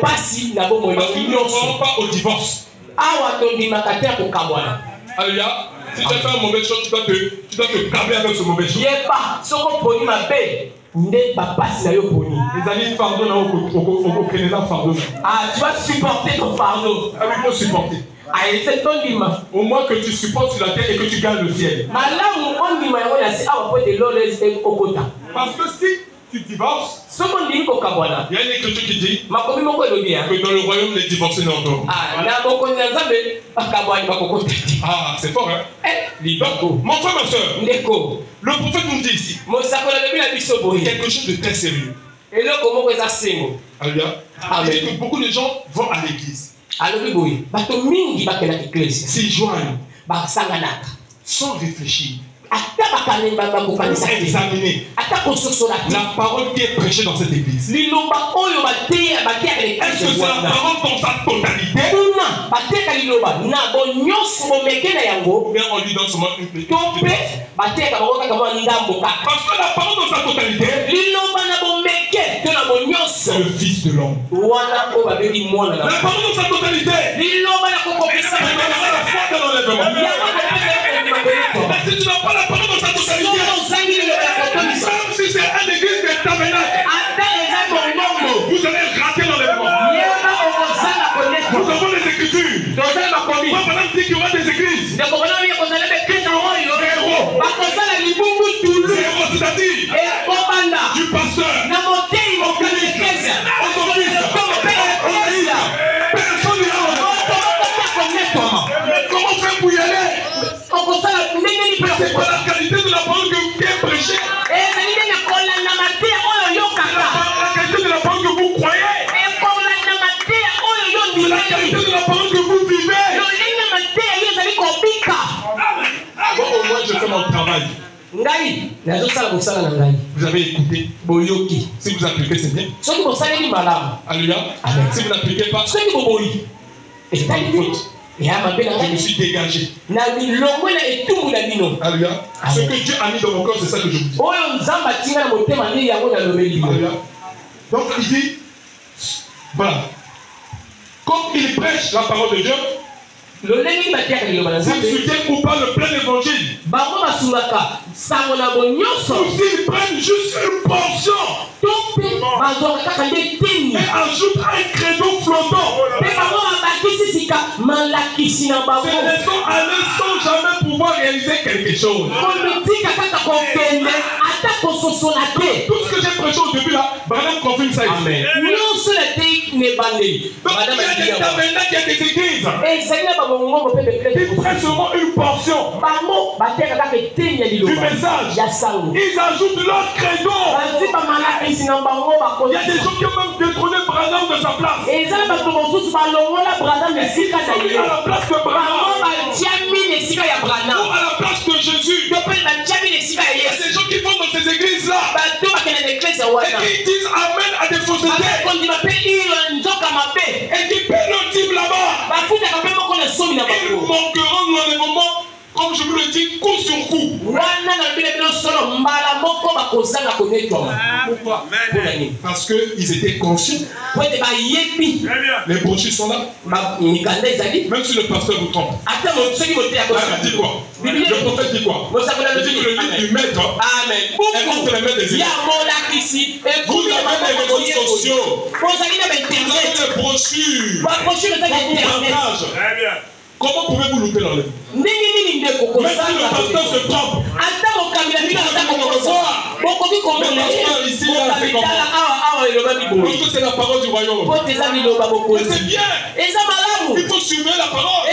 Parce qu'ils ne vont pas au divorce. Alléluia. Si tu as fait un mauvais choix, tu dois te calmer avec ce mauvais choix. Les amis, fardeau, tu vas supporter ton fardeau. Ah oui, il faut supporter. Au moins que tu supportes sur la terre et que tu gagnes le ciel. Parce que si tu divorces, il y a une écriture qui dit que dans le royaume les divorcés n'entendent. Ah, c'est fort, hein? Mon frère, ma soeur, le prophète nous dit ici quelque chose de très sérieux. Alléluia. Que beaucoup de gens vont à l'église. S'ils joignent sans réfléchir, examiner la parole qui est prêchée dans cette église. Est-ce que c'est la parole dans sa totalité? bien on lui donne seulement une petite. Parce que la parole dans sa totalité, c'est le Fils de l'homme. La parole dans sa totalité, mais si tu n'as pas la parole dans sa totalité, même si c'est un église de tabernacle, vous allez rater l'enlèvement. Nous avons les Écritures. Moi, madame dit qu'il y aura des églises. Zéro, c'est-à-dire du pasteur, personne n'ira. Mais comment faire pour y aller? C'est pas la qualité de la parole qui est prêchée. La qualité de la parole que vous croyez. C'est la qualité de la parole que vous vivez. Moi, au moins, je fais mon travail. Vous avez écouté. Si vous appliquez, c'est bien. Alléluia. Si vous n'appliquez pas, c'est pas une faute. Je me suis dégagé. Alléluia. Ce que Dieu a mis dans mon corps, c'est ça que je vous dis. Alléluia. Donc il dit, voilà. Comme il prêche la parole de Dieu, s'ils soutiennent ou pas le plein évangile, ou s'ils prennent juste une portion et ajoutent un credo flottant, ces raisons allaient sans jamais pouvoir réaliser quelque chose. Tout ce que j'ai prêché au début là, Branham confirme ça ici. Amen. Donc il y a des tabernacles, il y a des églises qui prennent seulement une portion du message. Ils ajoutent leur credo. Il y a des gens qui ont même détrôné Branham de sa place. Ils sont mis à la place de Branham ou à la place de Jésus. Il y a des gens qui vont dans ces églises-là et qui disent Amen à des faussetés et qui paient leur dîme là-bas. Ils manqueront l'enlèvement, comme je vous le dis, coup sur coup. Pourquoi? Parce qu'ils étaient conscients. Les brochures sont là. Même si le pasteur vous trompe. La Bible dit quoi? Le prophète dit quoi? Il dit que le livre du maître est contre les mains des églises. Vous avez les réseaux sociaux. Vous avez les brochures. Comment pouvez-vous louper l'enlèvement? Même si le pasteur se trompe, ici, là, c'est comme parce que c'est la parole du royaume. Mais c'est bien. Il faut suivre la parole.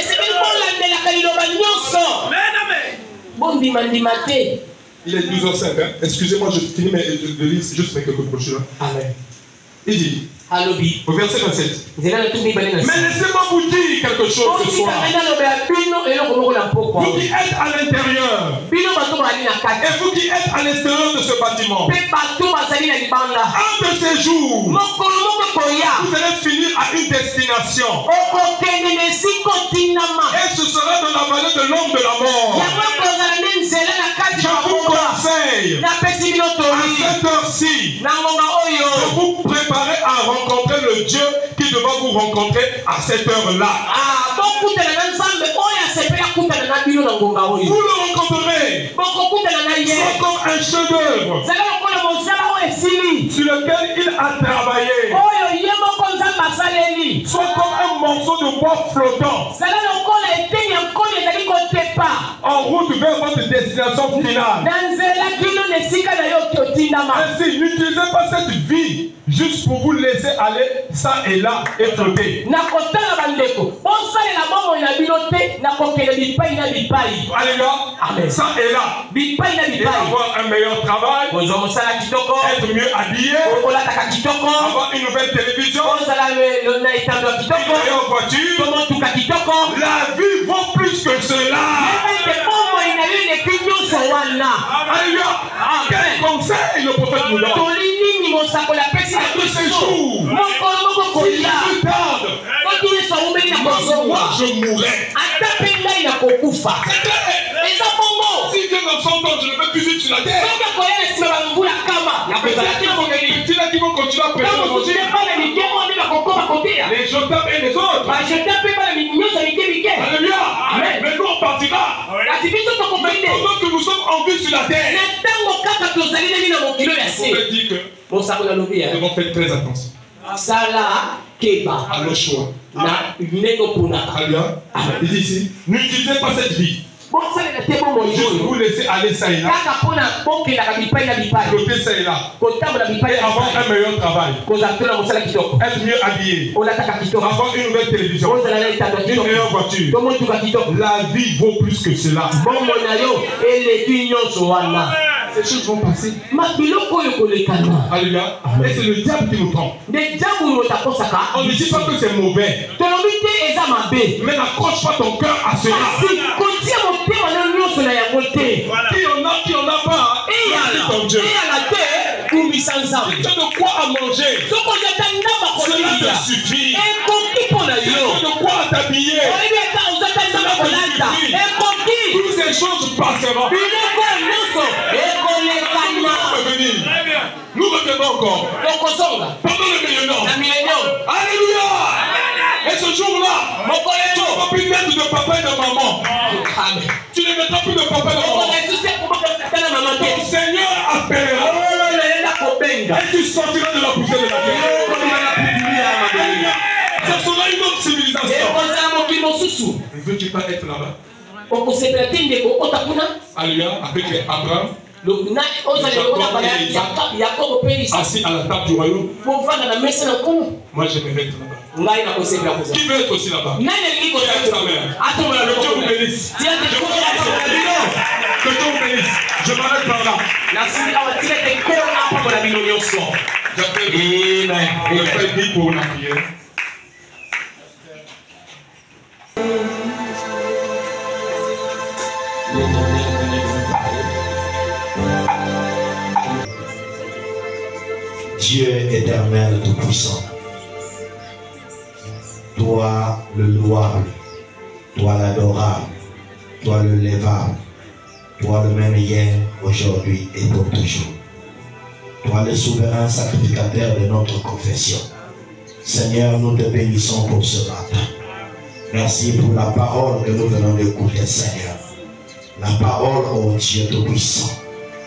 Il est 12h05. Hein? Excusez-moi, je finis de lire juste avec quelques brochures. Amen. Il dit, au verset 27. Mais laissez-moi vous dire quelque chose ce soir. Vous qui êtes à l'intérieur et vous qui êtes à l'extérieur de ce bâtiment, un de ces jours, vous allez finir à une destination. Et ce sera dans la vallée de l'homme de la mort. Je vous conseille à cette heure-ci de vous préparer à rencontrer le Dieu qui devra vous rencontrer à cette heure-là. Vous le rencontrerez. C'est comme un chef-d'œuvre sur lequel il a travaillé. Soit comme un morceau de bois flottant en route vers votre destination finale. Ainsi, n'utilisez pas cette vie juste pour vous laisser aller ça et là et flotter. Alléluia. Ça et là. Et avoir un meilleur travail, être mieux habillé, avoir une nouvelle télévision, une meilleure voiture. La vie vaut plus que cela. Alléluia. Quel conseil le prophète nous donne? Après ces jours, si je tarde, moi je mourrai. kokufa. C'est clair. Eza bongo. Si Dieu dans 100 ans, je ne vais plus vivre sur la terre. Soki akoya na nsima bamvula kama. Mais c'est là qu'ils vont continuer à prêcher l'évangile. Les Jotam et les autres. Alléluia. Amen. Mais nous on partira. Mais pendant que nous sommes en vie sur la terre, on peut dire que nous devons faire très attention à nos choix. Alléluia. Il dit ici, n'utilisez pas cette vie. Juste vous laisser aller ça et là. Côté ça et là. Et avoir un meilleur travail. Être mieux habillé. Avoir une nouvelle télévision. Une meilleure voiture. La vie vaut plus que cela. Ces choses vont passer. Alléluia. Et c'est le diable qui nous trompe. On ne dit pas que c'est mauvais. Mais n'accroche pas ton cœur à cela. Qui en a pas. Ton Dieu. Tu as de quoi à manger. Cela te suffit. Tu as de quoi à t'habiller. Toutes ces choses passeront. Nous revenons encore. Pendant le millénaire. Alléluia. Et ce jour-là, tu ne vas plus mettre de papa et de maman. Tu ne mettras plus de papa et de maman. Ton Seigneur appellera. Et tu sortiras de la poussière de la terre. Ce sera une autre civilisation. Ne veux-tu pas être là-bas? Alléluia. Avec Abraham. Assis à la table du royaume. Moi j'aimerais être là-bas. Qui veut être aussi là-bas? Que Dieu vous bénisse. Que Dieu vous bénisse. Je m'arrête par là. J'appelle Guy pour la prière. Dieu éternel tout-puissant, toi le louable, toi l'adorable, toi le lévable, toi le même hier, aujourd'hui et pour toujours. Toi le souverain sacrificateur de notre confession. Seigneur, nous te bénissons pour ce matin. Merci pour la parole que nous venons d'écouter, Seigneur. La parole, ô Dieu tout-puissant.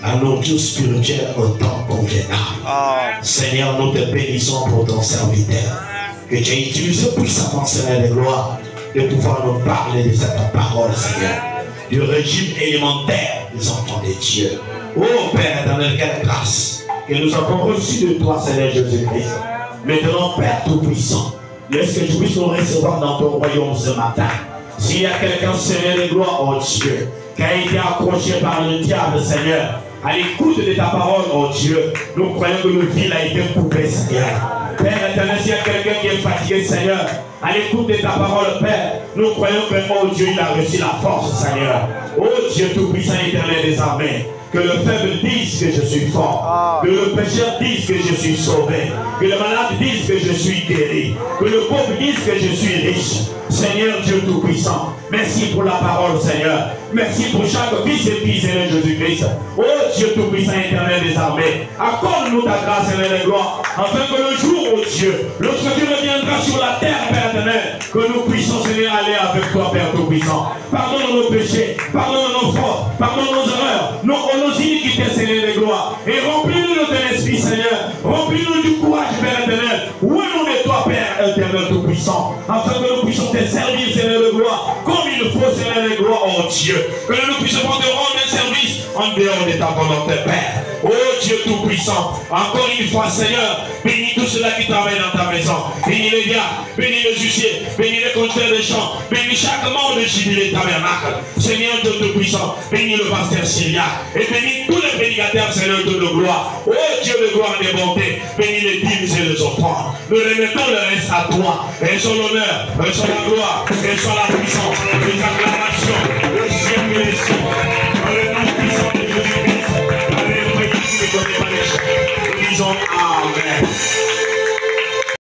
La nourriture spirituelle au temps convenable. Seigneur, nous te bénissons pour ton serviteur. Que tu aies utilisé puissamment, Seigneur de gloire, de pouvoir nous parler de cette parole, Seigneur. Du régime élémentaire des enfants de Dieu. Oh Père éternel, quelle grâce que nous avons reçue de toi, Seigneur Jésus-Christ. Maintenant, Père tout-puissant, laisse que tu puisses nous recevoir dans ton royaume ce matin. S'il y a quelqu'un, Seigneur de gloire, oh Dieu, qui a été accroché par le diable, Seigneur, à l'écoute de ta parole, oh Dieu, nous croyons que le fil a été coupé, Seigneur. Père éternel, s'il y a quelqu'un qui est fatigué, Seigneur, à l'écoute de ta parole, Père, nous croyons que, oh Dieu, il a reçu la force, Seigneur. Oh Dieu tout-puissant éternel des armées, que le faible dise que je suis fort, que le pécheur dise que je suis sauvé, que le malade dise que je suis guéri, que le pauvre dise que je suis riche. Seigneur Dieu tout-puissant, merci pour la parole, Seigneur. Merci pour chaque fils et fille, Seigneur Jésus-Christ. Oh Dieu tout-puissant éternel des armées, accorde-nous ta grâce, Seigneur de gloire, afin que le jour, oh Dieu, lorsque tu reviendras sur la terre, Père éternel, que nous puissions, Seigneur, aller avec toi, Père tout-puissant. Pardonne nos péchés, pardonne nos fautes, pardonne nos erreurs, nos iniquités, Seigneur de gloire, et remplis-nous de ton esprit, Seigneur. Remplis-nous du courage, Père éternel. Où est-nous de toi, Père éternel tout-puissant, afin que nous puissions te servir, Seigneur de gloire, comme il faut, Seigneur de gloire, oh Dieu. Que nous puissions te rendre un service en dehors de ta volonté, Père. Oh Dieu tout-puissant, encore une fois, Seigneur, bénis tous ceux-là qui travaillent dans ta maison. Bénis les gars, bénis les huissiers, bénis les conducteurs de champs, bénis chaque membre de Jubilé Tabernacle. Seigneur Dieu tout-puissant, bénis le pasteur Syria et bénis tous les prédicateurs, Seigneur Dieu de gloire. Oh Dieu de gloire et de bonté, bénis les dîmes et les offrandes. Nous remettons le reste à toi. Et soit l'honneur, et soit la gloire, et soit la puissance.